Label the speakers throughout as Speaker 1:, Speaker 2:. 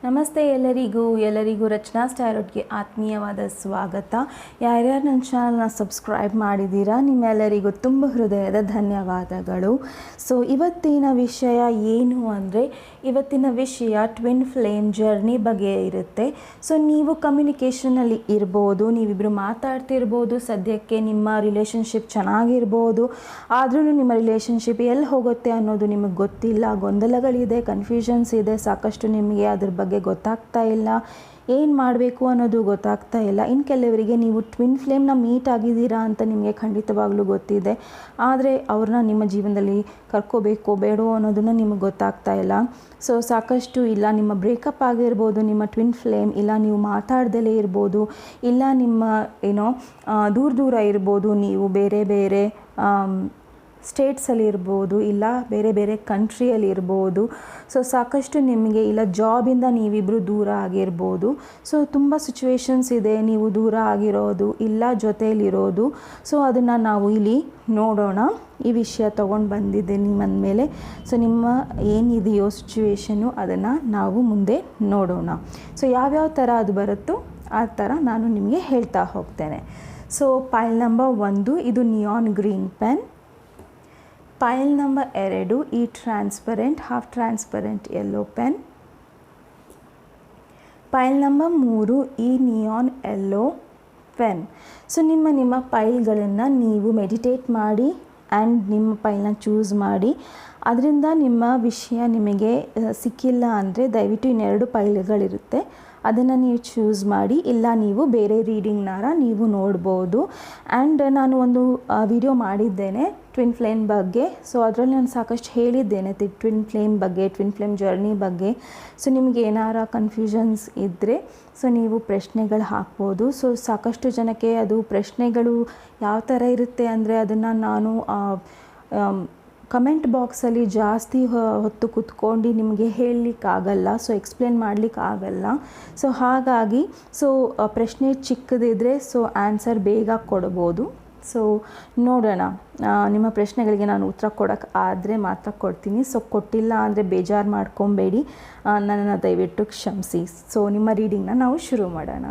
Speaker 1: ನಮಸ್ತೆ ಎಲ್ಲರಿಗೂ ರಚನಾ ಸ್ಟಾರೋಟ್ಗೆ ಆತ್ಮೀಯವಾದ ಸ್ವಾಗತ. ಯಾರ್ಯಾರು ನನ್ನ ಚಾನಲ್ನ ಸಬ್ಸ್ಕ್ರೈಬ್ ಮಾಡಿದ್ದೀರಾ ನಿಮ್ಮೆಲ್ಲರಿಗೂ ತುಂಬ ಹೃದಯದ ಧನ್ಯವಾದಗಳು. ಸೊ ಇವತ್ತಿನ ವಿಷಯ ಏನು ಅಂದರೆ, ಇವತ್ತಿನ ವಿಷಯ ಟ್ವಿನ್ ಫ್ಲೇಮ್ ಜರ್ನಿ ಬಗ್ಗೆ ಇರುತ್ತೆ. ಸೊ ನೀವು ಕಮ್ಯುನಿಕೇಷನಲ್ಲಿ ಇರ್ಬೋದು, ನೀವಿಬ್ಬರು ಮಾತಾಡ್ತಿರ್ಬೋದು, ಸದ್ಯಕ್ಕೆ ನಿಮ್ಮ ರಿಲೇಷನ್ಶಿಪ್ ಚೆನ್ನಾಗಿರ್ಬೋದು, ಆದ್ರೂ ನಿಮ್ಮ ರಿಲೇಷನ್ಶಿಪ್ ಎಲ್ಲಿ ಹೋಗುತ್ತೆ ಅನ್ನೋದು ನಿಮಗೆ ಗೊತ್ತಿಲ್ಲ, ಗೊಂದಲಗಳಿದೆ, ಕನ್ಫ್ಯೂಷನ್ಸ್ ಇದೆ, ಸಾಕಷ್ಟು ನಿಮಗೆ ಅದ್ರ ಬಗ್ಗೆ ಗೊತ್ತಾಗ್ತಾ ಇಲ್ಲ, ಏನು ಮಾಡಬೇಕು ಅನ್ನೋದು ಗೊತ್ತಾಗ್ತಾ ಇಲ್ಲ. ಇನ್ನು ಕೆಲವರಿಗೆ ನೀವು ಟ್ವಿನ್ ಫ್ಲೇಮ್ನ ಮೀಟ್ ಆಗಿದ್ದೀರಾ ಅಂತ ನಿಮಗೆ ಖಂಡಿತವಾಗ್ಲೂ ಗೊತ್ತಿದೆ, ಆದರೆ ಅವ್ರನ್ನ ನಿಮ್ಮ ಜೀವನದಲ್ಲಿ ಕರ್ಕೋಬೇಕೋ ಬೇಡೋ ಅನ್ನೋದನ್ನು ನಿಮಗೆ ಗೊತ್ತಾಗ್ತಾ ಇಲ್ಲ. ಸೊ ಸಾಕಷ್ಟು ಇಲ್ಲ ನಿಮ್ಮ ಬ್ರೇಕಪ್ ಆಗಿರ್ಬೋದು, ನಿಮ್ಮ ಟ್ವಿನ್ ಫ್ಲೇಮ್, ಇಲ್ಲ ನೀವು ಮಾತಾಡ್ದಲೇ ಇರ್ಬೋದು, ಇಲ್ಲ ನಿಮ್ಮ ದೂರ ಇರ್ಬೋದು, ನೀವು ಬೇರೆ ಬೇರೆ ಸ್ಟೇಟ್ಸಲ್ಲಿ ಇರ್ಬೋದು, ಇಲ್ಲ ಬೇರೆ ಬೇರೆ ಕಂಟ್ರಿಯಲ್ಲಿ ಇರ್ಬೋದು. ಸೊ ಸಾಕಷ್ಟು ನಿಮಗೆ ಇಲ್ಲ ಜಾಬಿಂದ ನೀವಿಬ್ಬರು ದೂರ ಆಗಿರ್ಬೋದು. ಸೊ ತುಂಬ ಸಿಚುವೇಶನ್ಸ್ ಇದೆ, ನೀವು ದೂರ ಆಗಿರೋದು ಇಲ್ಲ ಜೊತೆಯಲ್ಲಿರೋದು. ಸೊ ಅದನ್ನು ನಾವು ಇಲ್ಲಿ ನೋಡೋಣ. ಈ ವಿಷಯ ತೊಗೊಂಡು ಬಂದಿದ್ದೀನಿ ಅಂದಮೇಲೆ ಸೊ ನಿಮ್ಮ ಏನಿದೆಯೋ ಸಿಚುವೇಶನ್ನು ಅದನ್ನು ನಾವು ಮುಂದೆ ನೋಡೋಣ. ಸೊ ಯಾವ್ಯಾವ ಥರ ಅದು ಬರುತ್ತೋ ಆ ಥರ ನಾನು ನಿಮಗೆ ಹೇಳ್ತಾ ಹೋಗ್ತೇನೆ. ಸೊ ಪೈಲ್ ನಂಬರ್ 1 ಇದು ನಿಯಾನ್ ಗ್ರೀನ್ ಪೆನ್. ಪೈಲ್ ನಂಬರ್ 2 ಈ transparent half transparent yellow pen. ಪೈಲ್ number 3 ಈ ನಿಯಾನ್ ಯೆಲ್ಲೋ ಪೆನ್. ಸೊ ನಿಮ್ಮ ಪೈಲ್ಗಳನ್ನು ನೀವು ಮೆಡಿಟೇಟ್ ಮಾಡಿ ಆ್ಯಂಡ್ ನಿಮ್ಮ ಪೈಲ್ನ ಚೂಸ್ ಮಾಡಿ. ಅದರಿಂದ ನಿಮ್ಮ ವಿಷಯ ನಿಮಗೆ ಸಿಕ್ಕಿಲ್ಲ ಅಂದರೆ ದಯವಿಟ್ಟು ಇನ್ನೆರಡು ಪೈಲ್ಗಳಿರುತ್ತೆ, ಅದನ್ನು ನೀವು ಚೂಸ್ ಮಾಡಿ, ಇಲ್ಲ ನೀವು ಬೇರೆ ರೀಡಿಂಗ್ನಾರ ನೀವು ನೋಡ್ಬೋದು. ಆ್ಯಂಡ್ ನಾನು ಒಂದು ವಿಡಿಯೋ ಮಾಡಿದ್ದೇನೆ ಟ್ವಿನ್ ಫ್ಲೇಮ್ ಬಗ್ಗೆ. ಸೊ ಅದರಲ್ಲಿ ನಾನು ಸಾಕಷ್ಟು ಹೇಳಿದ್ದೇನೆ ಟ್ವಿನ್ ಫ್ಲೇಮ್ ಬಗ್ಗೆ, ಟ್ವಿನ್ ಫ್ಲೇಮ್ ಜರ್ನಿ ಬಗ್ಗೆ. ಸೊ ನಿಮಗೆ ಏನಾರ ಕನ್ಫ್ಯೂಷನ್ಸ್ ಇದ್ದರೆ ಸೊ ನೀವು ಪ್ರಶ್ನೆಗಳು ಹಾಕ್ಬೋದು. ಸೊ ಸಾಕಷ್ಟು ಜನಕ್ಕೆ ಅದು ಪ್ರಶ್ನೆಗಳು ಯಾವ ಥರ ಇರುತ್ತೆ ಅಂದರೆ ಅದನ್ನು ನಾನು ಕಮೆಂಟ್ ಬಾಕ್ಸಲ್ಲಿ ಜಾಸ್ತಿ ಹೊತ್ತು ಕೂತ್ಕೊಂಡು ನಿಮಗೆ ಹೇಳಲಿಕ್ಕಾಗಲ್ಲ, ಸೊ ಎಕ್ಸ್ಪ್ಲೇನ್ ಮಾಡಲಿಕ್ಕಾಗಲ್ಲ. ಸೊ ಹಾಗಾಗಿ ಸೊ ಪ್ರಶ್ನೆ ಚಿಕ್ಕದಿದ್ದರೆ ಸೊ ಆನ್ಸರ್ ಬೇಗ ಕೊಡ್ಬೋದು. ಸೊ ನೋಡೋಣ, ನಿಮ್ಮ ಪ್ರಶ್ನೆಗಳಿಗೆ ನಾನು ಉತ್ತರ ಕೊಡೋಕ್ಕೆ ಆದರೆ ಮಾತ್ರ ಕೊಡ್ತೀನಿ. ಸೊ ಕೊಟ್ಟಿಲ್ಲ ಅಂದರೆ ಬೇಜಾರು ಮಾಡ್ಕೊಬೇಡಿ, ನನ್ನನ್ನು ದಯವಿಟ್ಟು ಕ್ಷಮಿಸಿ. ಸೊ ನಿಮ್ಮ ರೀಡಿಂಗ್ನ ನಾವು ಶುರು ಮಾಡೋಣ.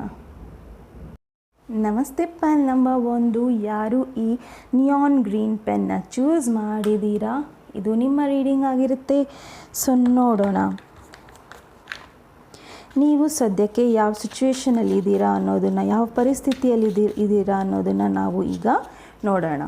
Speaker 1: ನಮಸ್ತೆ. ಪೆನ್ ನಂಬರ್ 1 ಯಾರು ಈ ನಿಯಾನ್ ಗ್ರೀನ್ ಪೆನ್ನ ಚೂಸ್ ಮಾಡಿದ್ದೀರಾ, ಇದು ನಿಮ್ಮ ರೀಡಿಂಗ್ ಆಗಿರುತ್ತೆ. ಸೊ ನೋಡೋಣ ನೀವು ಸದ್ಯಕ್ಕೆ ಯಾವ ಸಿಚುವೇಷನಲ್ಲಿ ಇದ್ದೀರಾ ಅನ್ನೋದನ್ನು, ಯಾವ ಪರಿಸ್ಥಿತಿಯಲ್ಲಿ ಇದ್ದೀರಾ ಅನ್ನೋದನ್ನು ನಾವು ಈಗ ನೋಡೋಣ.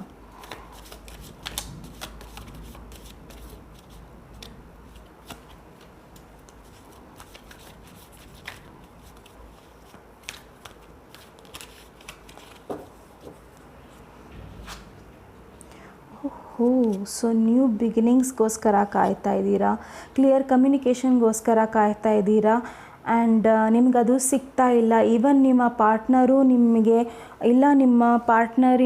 Speaker 1: ಸೊ ನ್ಯೂ ಬಿಗಿನಿಂಗ್ಸ್ಗೋಸ್ಕರ ಕಾಯ್ತಾ ಇದ್ದೀರಾ, ಕ್ಲಿಯರ್ ಕಮ್ಯುನಿಕೇಷನ್ಗೋಸ್ಕರ ಕಾಯ್ತಾ ಇದ್ದೀರಾ. ಆ್ಯಂಡ್ ನಿಮಗದು ಸಿಗ್ತಾ ಇಲ್ಲ. ಈವನ್ ನಿಮ್ಮ ಪಾರ್ಟ್ನರು ನಿಮಗೆ ಇಲ್ಲ, ನಿಮ್ಮ ಪಾರ್ಟ್ನರ್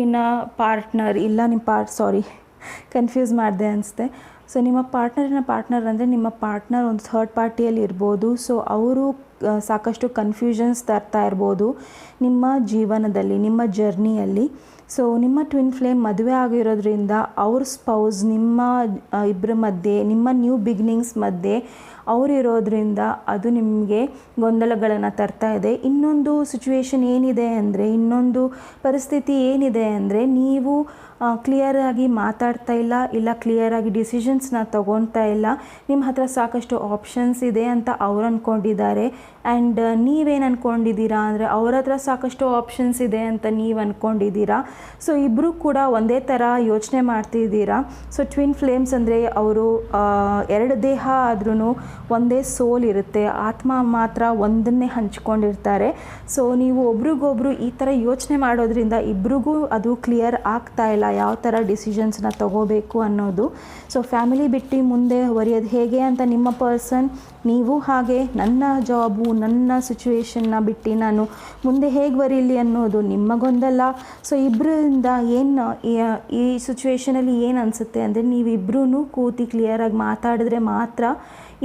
Speaker 1: ಇಲ್ಲ ನಿಮ್ಮ ಕನ್ಫ್ಯೂಸ್ ಮಾಡಿದೆ ಅನಿಸುತ್ತೆ. ಸೊ ನಿಮ್ಮ ಪಾರ್ಟ್ನರ್ ಅಂದರೆ ನಿಮ್ಮ ಪಾರ್ಟ್ನರ್ ಒಂದು ಥರ್ಡ್ ಪಾರ್ಟಿಯಲ್ಲಿ ಇರ್ಬೋದು. ಸೊ ಅವರು ಸಾಕಷ್ಟು ಕನ್ಫ್ಯೂಷನ್ಸ್ ತರ್ತಾ ಇರ್ಬೋದು ನಿಮ್ಮ ಜೀವನದಲ್ಲಿ, ನಿಮ್ಮ ಜರ್ನಿಯಲ್ಲಿ. ಸೊ ನಿಮ್ಮ ಟ್ವಿನ್ ಫ್ಲೇಮ್ ಮದುವೆ ಆಗಿರೋದ್ರಿಂದ ಅವ್ರ ಸ್ಪೌಸ್ ನಿಮ್ಮ ಇಬ್ಬರ ಮಧ್ಯೆ, ನಿಮ್ಮ ನ್ಯೂ ಬಿಗಿನಿಂಗ್ಸ್ ಮಧ್ಯೆ ಅವರಿರೋದ್ರಿಂದ ಅದು ನಿಮಗೆ ಗೊಂದಲಗಳನ್ನು ತರ್ತಾ ಇದೆ. ಇನ್ನೊಂದು ಸಿಚುವೇಶನ್ ಏನಿದೆ ಅಂದರೆ, ಇನ್ನೊಂದು ಪರಿಸ್ಥಿತಿ ಏನಿದೆ ಅಂದರೆ, ನೀವು ಕ್ಲಿಯರಾಗಿ ಮಾತಾಡ್ತಾ ಇಲ್ಲ ಕ್ಲಿಯರಾಗಿ ಡಿಸಿಷನ್ಸ್ನ ತೊಗೊಳ್ತಾ ಇಲ್ಲ. ನಿಮ್ಮ ಹತ್ರ ಸಾಕಷ್ಟು ಆಪ್ಷನ್ಸ್ ಇದೆ ಅಂತ ಅವ್ರು ಅಂದ್ಕೊಂಡಿದ್ದಾರೆ. ಆ್ಯಂಡ್ ನೀವೇನು ಅಂದ್ಕೊಂಡಿದ್ದೀರಾ ಅಂದರೆ ಅವ್ರ ಹತ್ರ ಸಾಕಷ್ಟು ಆಪ್ಷನ್ಸ್ ಇದೆ ಅಂತ ನೀವು ಅಂದ್ಕೊಂಡಿದ್ದೀರಾ. ಸೊ ಇಬ್ಬರೂ ಕೂಡ ಒಂದೇ ಥರ ಯೋಚನೆ ಮಾಡ್ತಿದ್ದೀರಾ. ಸೊ ಟ್ವಿನ್ ಫ್ಲೇಮ್ಸ್ ಅಂದರೆ ಅವರು ಎರಡು ದೇಹ ಆದ್ರೂ ಒಂದೇ ಸೋಲ್ ಇರುತ್ತೆ, ಆತ್ಮ ಮಾತ್ರ ಒಂದನ್ನೇ ಹಂಚ್ಕೊಂಡಿರ್ತಾರೆ. ಸೊ ನೀವು ಒಬ್ರಿಗೊಬ್ರು ಈ ಥರ ಯೋಚನೆ ಮಾಡೋದ್ರಿಂದ ಇಬ್ರಿಗೂ ಅದು ಕ್ಲಿಯರ್ ಆಗ್ತಾ ಇಲ್ಲ ಯಾವ ಥರ ಡಿಸಿಷನ್ಸ್ನ ತಗೋಬೇಕು ಅನ್ನೋದು. ಸೊ ಫ್ಯಾಮಿಲಿ ಬಿಟ್ಟು ಮುಂದೆ ಹೊರೆಯೋದು ಹೇಗೆ ಅಂತ ನಿಮ್ಮ ಪರ್ಸನ್, ನೀವು ಹಾಗೆ ನನ್ನ ಜಾಬು, ನನ್ನ ಸಿಚುವೇಶನ್ನ ಬಿಟ್ಟು ನಾನು ಮುಂದೆ ಹೇಗೆ ಬರೀಲಿ ಅನ್ನೋದು ನಿಮ್ಮ ಗೊಂದಲ. ಸೊ ಇಬ್ಬರಿಂದ ಏನು ಈ ಸಿಚುವೇಷನಲ್ಲಿ ಏನು ಅನಿಸುತ್ತೆ ಅಂದರೆ, ನೀವಿಬ್ಬರೂ ಕೂತಿ ಕ್ಲಿಯರಾಗಿ ಮಾತಾಡಿದ್ರೆ ಮಾತ್ರ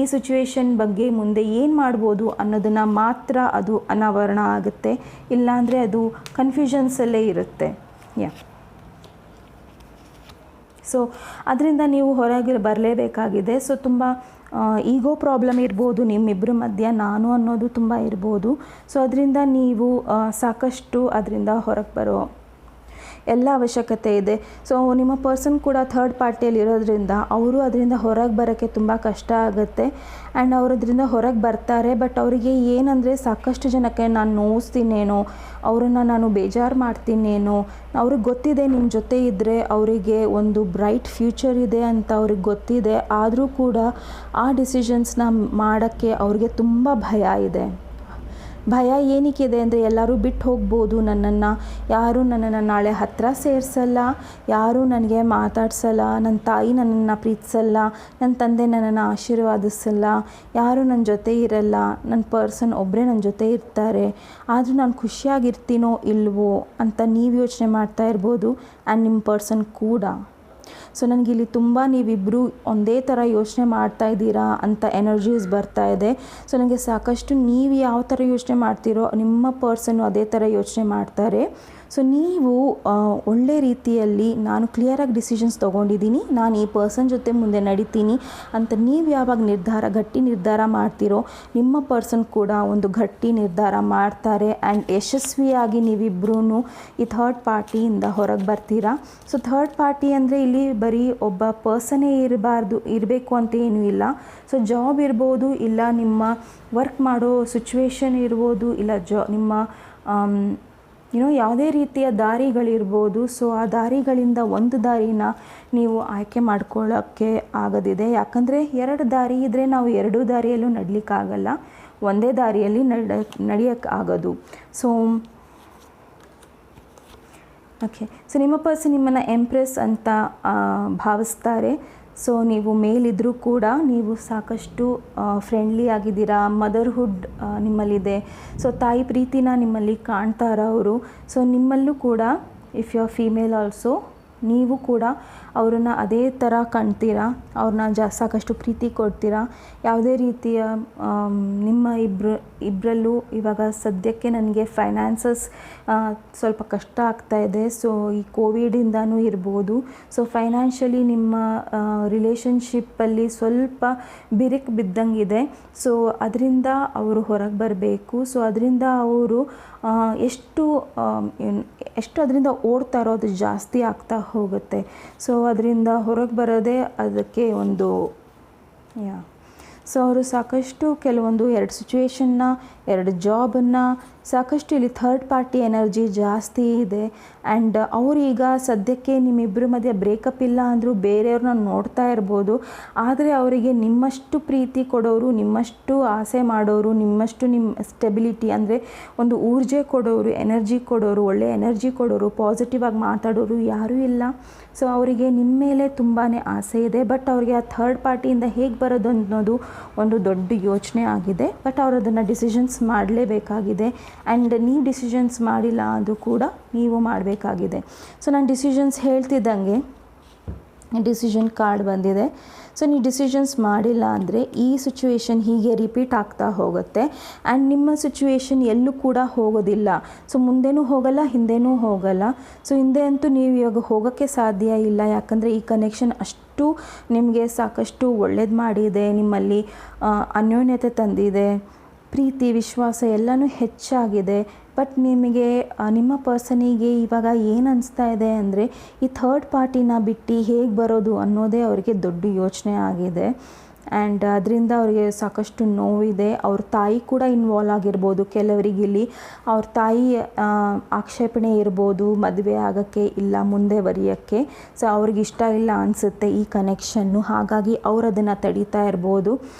Speaker 1: ಈ ಸಿಚುವೇಶನ್ ಬಗ್ಗೆ ಮುಂದೆ ಏನು ಮಾಡ್ಬೋದು ಅನ್ನೋದನ್ನು ಮಾತ್ರ ಅದು ಅನಾವರಣ ಆಗುತ್ತೆ, ಇಲ್ಲಾಂದರೆ ಅದು ಕನ್ಫ್ಯೂಷನ್ಸಲ್ಲೇ ಇರುತ್ತೆ. ಸೊ ಅದರಿಂದ ನೀವು ಹೊರಗೆ ಬರಲೇಬೇಕಾಗಿದೆ. ಸೊ ತುಂಬ ಈಗೋ ಪ್ರಾಬ್ಲಮ್ ಇರ್ಬೋದು ನಿಮ್ಮಿಬ್ಬರ ಮಧ್ಯ, ನಾನು ಅನ್ನೋದು ತುಂಬ ಇರ್ಬೋದು. ಸೊ ಅದರಿಂದ ನೀವು ಸಾಕಷ್ಟು ಅದರಿಂದ ಹೊರಗೆ ಬರೋ ಎಲ್ಲ ಅವಶ್ಯಕತೆ ಇದೆ. ಸೊ ನಿಮ್ಮ ಪರ್ಸನ್ ಕೂಡ ಥರ್ಡ್ ಪಾರ್ಟಿಯಲ್ಲಿ ಇರೋದ್ರಿಂದ ಅವರು ಅದರಿಂದ ಹೊರಗೆ ಬರೋಕ್ಕೆ ತುಂಬ ಕಷ್ಟ ಆಗುತ್ತೆ. ಆ್ಯಂಡ್ ಅವರು ಅದರಿಂದ ಹೊರಗೆ ಬರ್ತಾರೆ. ಬಟ್ ಅವರಿಗೆ ಏನಂದರೆ ಸಾಕಷ್ಟು ಜನಕ್ಕೆ ನಾನು ನೋಯಿಸ್ತೀನೇನೋ, ಅವರನ್ನು ನಾನು ಬೇಜಾರು ಮಾಡ್ತೀನೇನೋ, ಅವ್ರಿಗೆ ಗೊತ್ತಿದೆ ನಿಮ್ಮ ಜೊತೆ ಇದ್ದರೆ ಅವರಿಗೆ ಒಂದು ಬ್ರೈಟ್ ಫ್ಯೂಚರ್ ಇದೆ ಅಂತ ಅವ್ರಿಗೆ ಗೊತ್ತಿದೆ. ಆದರೂ ಕೂಡ ಆ ಡಿಸಿಷನ್ಸ್ನ ಮಾಡೋಕ್ಕೆ ಅವ್ರಿಗೆ ತುಂಬ ಭಯ ಇದೆ. ಭಯ ಏನಕ್ಕಿದೆ ಅಂದರೆ ಎಲ್ಲರೂ ಬಿಟ್ಟು ಹೋಗ್ಬೋದು ನನ್ನನ್ನು, ಯಾರೂ ನನ್ನನ್ನು ನಾಳೆ ಹತ್ತಿರ ಸೇರಿಸಲ್ಲ, ಯಾರೂ ನನಗೆ ಮಾತಾಡ್ಸಲ್ಲ, ನನ್ನ ತಾಯಿ ನನ್ನನ್ನು ಪ್ರೀತಿಸಲ್ಲ, ನನ್ನ ತಂದೆ ನನ್ನನ್ನು ಆಶೀರ್ವಾದಿಸಲ್ಲ, ಯಾರೂ ನನ್ನ ಜೊತೆ ಇರಲ್ಲ, ನನ್ನ ಪರ್ಸನ್ ಒಬ್ಬರೇ ನನ್ನ ಜೊತೆ ಇರ್ತಾರೆ, ಆದರೂ ನಾನು ಖುಷಿಯಾಗಿರ್ತೀನೋ ಇಲ್ವೋ ಅಂತ ನೀವು ಯೋಚನೆ ಮಾಡ್ತಾ ಇರ್ಬೋದು. ಆ್ಯಂಡ್ ನಿಮ್ಮ ಪರ್ಸನ್ ಕೂಡ. ಸೊ ನನಗಿಲ್ಲಿ ತುಂಬ ನೀವಿಬ್ಬರು ಒಂದೇ ಥರ ಯೋಚನೆ ಮಾಡ್ತಾ ಇದ್ದೀರಾ ಅಂತ ಎನರ್ಜೀಸ್ ಬರ್ತಾ ಇದೆ. ಸೊ ನನಗೆ ಸಾಕಷ್ಟು ನೀವು ಯಾವ ಥರ ಯೋಚನೆ ಮಾಡ್ತೀರೋ ನಿಮ್ಮ ಪರ್ಸನ್ನು ಅದೇ ಥರ ಯೋಚನೆ ಮಾಡ್ತಾರೆ. ಸೊ ನೀವು ಒಳ್ಳೆ ರೀತಿಯಲ್ಲಿ ನಾನು ಕ್ಲಿಯರಾಗಿ ಡಿಸಿಷನ್ಸ್ ತೊಗೊಂಡಿದ್ದೀನಿ, ನಾನು ಈ ಪರ್ಸನ್ ಜೊತೆ ಮುಂದೆ ನಡಿತೀನಿ ಅಂತ ನೀವು ಯಾವಾಗ ಗಟ್ಟಿ ನಿರ್ಧಾರ ಮಾಡ್ತೀರೋ ನಿಮ್ಮ ಪರ್ಸನ್ ಕೂಡ ಒಂದು ಗಟ್ಟಿ ನಿರ್ಧಾರ ಮಾಡ್ತಾರೆ. ಆ್ಯಂಡ್ ಯಶಸ್ವಿಯಾಗಿ ನೀವಿಬ್ಬರೂ ಈ ಥರ್ಡ್ ಪಾರ್ಟಿಯಿಂದ ಹೊರಗೆ ಬರ್ತೀರಾ. ಸೊ ಥರ್ಡ್ ಪಾರ್ಟಿ ಅಂದರೆ ಇಲ್ಲಿ ಬರೀ ಒಬ್ಬ ಪರ್ಸನ್ನೇ ಇರಬೇಕು ಅಂತ ಏನೂ ಇಲ್ಲ. ಸೊ ಜಾಬ್ ಇರ್ಬೋದು, ಇಲ್ಲ ನಿಮ್ಮ ವರ್ಕ್ ಮಾಡೋ ಸಿಚುವೇಶನ್ ಇರ್ಬೋದು, ಇಲ್ಲ ನಿಮ್ಮ ಯಾವುದೇ ರೀತಿಯ ದಾರಿಗಳಿರ್ಬೋದು. ಸೊ ಆ ದಾರಿಗಳಿಂದ ಒಂದು ದಾರಿನ ನೀವು ಆಯ್ಕೆ ಮಾಡ್ಕೊಳ್ಳೋಕ್ಕೆ ಆಗೋದಿದೆ. ಯಾಕಂದರೆ ಎರಡು ದಾರಿ ಇದ್ದರೆ ನಾವು ಎರಡೂ ದಾರಿಯಲ್ಲೂ ನಡಲಿಕ್ಕಾಗಲ್ಲ, ಒಂದೇ ದಾರಿಯಲ್ಲಿ ನಡೆಯೋಕ್ಕಾಗೋದು. ಸೊ ಓಕೆ, ಸೊ ನಿಮ್ಮ ಪರ್ಸನ್ ನಿಮ್ಮನ್ನು ಎಂಪ್ರೆಸ್ ಅಂತ ಭಾವಿಸ್ತಾರೆ. ಸೊ ನೀವು ಮೇಲಿದ್ದರೂ ಕೂಡ ನೀವು ಸಾಕಷ್ಟು ಫ್ರೆಂಡ್ಲಿ ಆಗಿದ್ದೀರಾ, ಮದರ್ಹುಡ್ ನಿಮ್ಮಲ್ಲಿದೆ. ಸೊ ತಾಯಿ ಪ್ರೀತಿನ ನಿಮ್ಮಲ್ಲಿ ಕಾಣ್ತಾರ ಅವರು. ಸೊ ನಿಮ್ಮಲ್ಲೂ ಕೂಡ if you are female also ನೀವು ಕೂಡ ಅವ್ರನ್ನ ಅದೇ ಥರ ಕಾಣ್ತೀರಾ, ಅವ್ರನ್ನ ಸಾಕಷ್ಟು ಪ್ರೀತಿ ಕೊಡ್ತೀರಾ. ಯಾವುದೇ ರೀತಿಯ ನಿಮ್ಮ ಇಬ್ಬರಲ್ಲೂ ಇವಾಗ ಸದ್ಯಕ್ಕೆ ನನಗೆ ಫೈನಾನ್ಸಸ್ ಸ್ವಲ್ಪ ಕಷ್ಟ ಆಗ್ತಾಯಿದೆ. ಸೊ ಈ ಕೋವಿಡಿಂದನೂ ಇರ್ಬೋದು. ಸೊ ಫೈನಾನ್ಷಿಯಲಿ ನಿಮ್ಮ ರಿಲೇಷನ್ಶಿಪ್ಪಲ್ಲಿ ಸ್ವಲ್ಪ ಬಿರುಕು ಬಿದ್ದಂಗಿದೆ. ಸೊ ಅದರಿಂದ ಅವರು ಹೊರಗೆ ಬರಬೇಕು. ಸೊ ಅದರಿಂದ ಅವರು ಎಷ್ಟು ಅದರಿಂದ ಓಡ್ತಾರೋ ಅದು ಜಾಸ್ತಿ ಆಗ್ತಾ ಹೋಗುತ್ತೆ. ಸೊ ಅದರಿಂದ ಹೊರಗೆ ಬರೋದೇ ಅದಕ್ಕೆ ಒಂದು ಸೊ ಅವರು ಸಾಕಷ್ಟು ಕೆಲವೊಂದು 2 ಸಿಚುವೇಷನ್ನ, 2 ಜಾಬನ್ನು, ಸಾಕಷ್ಟು ಇಲ್ಲಿ ಥರ್ಡ್ ಪಾರ್ಟಿ ಎನರ್ಜಿ ಜಾಸ್ತಿ ಇದೆ. ಆ್ಯಂಡ್ ಅವರೀಗ ಸದ್ಯಕ್ಕೆ ನಿಮ್ಮಿಬ್ಬರ ಮಧ್ಯೆ ಬ್ರೇಕಪ್ ಇಲ್ಲ ಅಂದರೂ ಬೇರೆಯವ್ರನ್ನ ನೋಡ್ತಾ ಇರ್ಬೋದು. ಆದರೆ ಅವರಿಗೆ ನಿಮ್ಮಷ್ಟು ಪ್ರೀತಿ ಕೊಡೋರು, ನಿಮ್ಮಷ್ಟು ಆಸೆ ಮಾಡೋರು, ನಿಮ್ಮಷ್ಟು ನಿಮ್ಮ ಸ್ಟೆಬಿಲಿಟಿ ಅಂದರೆ ಒಂದು ಊರ್ಜೆ ಕೊಡೋರು, ಎನರ್ಜಿ ಕೊಡೋರು, ಒಳ್ಳೆಯ ಎನರ್ಜಿ ಕೊಡೋರು, ಪಾಸಿಟಿವ್ ಆಗಿ ಮಾತಾಡೋರು ಯಾರೂ ಇಲ್ಲ. ಸೊ ಅವರಿಗೆ ನಿಮ್ಮ ಮೇಲೆ ತುಂಬಾ ಆಸೆ ಇದೆ. ಬಟ್ ಅವರಿಗೆ ಆ ಥರ್ಡ್ ಪಾರ್ಟಿಯಿಂದ ಹೇಗೆ ಬರೋದು ಅನ್ನೋದು ಒಂದು ದೊಡ್ಡ ಯೋಚನೆ ಆಗಿದೆ. ಬಟ್ ಅವರು ಅದನ್ನು ಡಿಸಿಷನ್ಸ್ ಮಾಡಲೇಬೇಕಾಗಿದೆ. ಆ್ಯಂಡ್ ನೀವು ಡಿಸಿಷನ್ಸ್ ಮಾಡಿಲ್ಲ ಅದು ಕೂಡ ನೀವು ಮಾಡಬೇಕಾಗಿದೆ. ಸೊ ನಾನು ಡಿಸಿಷನ್ಸ್ ಹೇಳ್ತಿದ್ದಂಗೆ ಡಿಸಿಷನ್ ಕಾರ್ಡ್ ಬಂದಿದೆ. ಸೊ ನೀವು ಡಿಸಿಷನ್ಸ್ ಮಾಡಿಲ್ಲ ಅಂದರೆ ಈ ಸಿಚುವೇಶನ್ ಹೀಗೆ ರಿಪೀಟ್ ಆಗ್ತಾ ಹೋಗುತ್ತೆ. ಆ್ಯಂಡ್ ನಿಮ್ಮ ಸಿಚುವೇಶನ್ ಎಲ್ಲೂ ಕೂಡ ಹೋಗೋದಿಲ್ಲ. ಸೊ ಮುಂದೆನೂ ಹೋಗಲ್ಲ, ಹಿಂದೆನೂ ಹೋಗಲ್ಲ. ಸೊ ಹಿಂದೆ ಅಂತೂ ನೀವು ಇವಾಗ ಹೋಗೋಕ್ಕೆ ಸಾಧ್ಯ ಇಲ್ಲ. ಯಾಕಂದರೆ ಈ ಕನೆಕ್ಷನ್ ಅಷ್ಟು ನಿಮಗೆ ಸಾಕಷ್ಟು ಒಳ್ಳೇದು ಮಾಡಿದೆ, ನಿಮ್ಮಲ್ಲಿ ಅನ್ಯೋನ್ಯತೆ ತಂದಿದೆ, ಪ್ರೀತಿ ವಿಶ್ವಾಸ ಎಲ್ಲನೂ ಹೆಚ್ಚಾಗಿದೆ. ಬಟ್ ನಿಮಗೆ ನಿಮ್ಮ ಪರ್ಸನಿಗೆ ಇವಾಗ ಏನು ಅನಿಸ್ತಾ ಇದೆ ಅಂದರೆ ಈ ಥರ್ಡ್ ಪಾರ್ಟಿನ ಬಿಟ್ಟು ಹೇಗೆ ಬರೋದು ಅನ್ನೋದೇ ಅವರಿಗೆ ದೊಡ್ಡ ಯೋಚನೆ ಆಗಿದೆ. ಆ್ಯಂಡ್ ಅದರಿಂದ ಅವರಿಗೆ ಸಾಕಷ್ಟು ನೋವಿದೆ. ಅವ್ರ ತಾಯಿ ಕೂಡ ಇನ್ವಾಲ್ವ್ ಆಗಿರ್ಬೋದು. ಕೆಲವರಿಗೆ ಇಲ್ಲಿ ಅವ್ರ ತಾಯಿ ಆಕ್ಷೇಪಣೆ ಇರ್ಬೋದು ಮದುವೆ ಆಗೋಕ್ಕೆ ಇಲ್ಲ ಮುಂದೆ ಬರೆಯೋಕ್ಕೆ. ಸೊ ಅವ್ರಿಗೆ ಇಷ್ಟ ಇಲ್ಲ ಅನಿಸುತ್ತೆ ಈ ಕನೆಕ್ಷನ್ನು. ಹಾಗಾಗಿ ಅವರು ಅದನ್ನು ತಡೀತಾ ಇರ್ಬೋದು.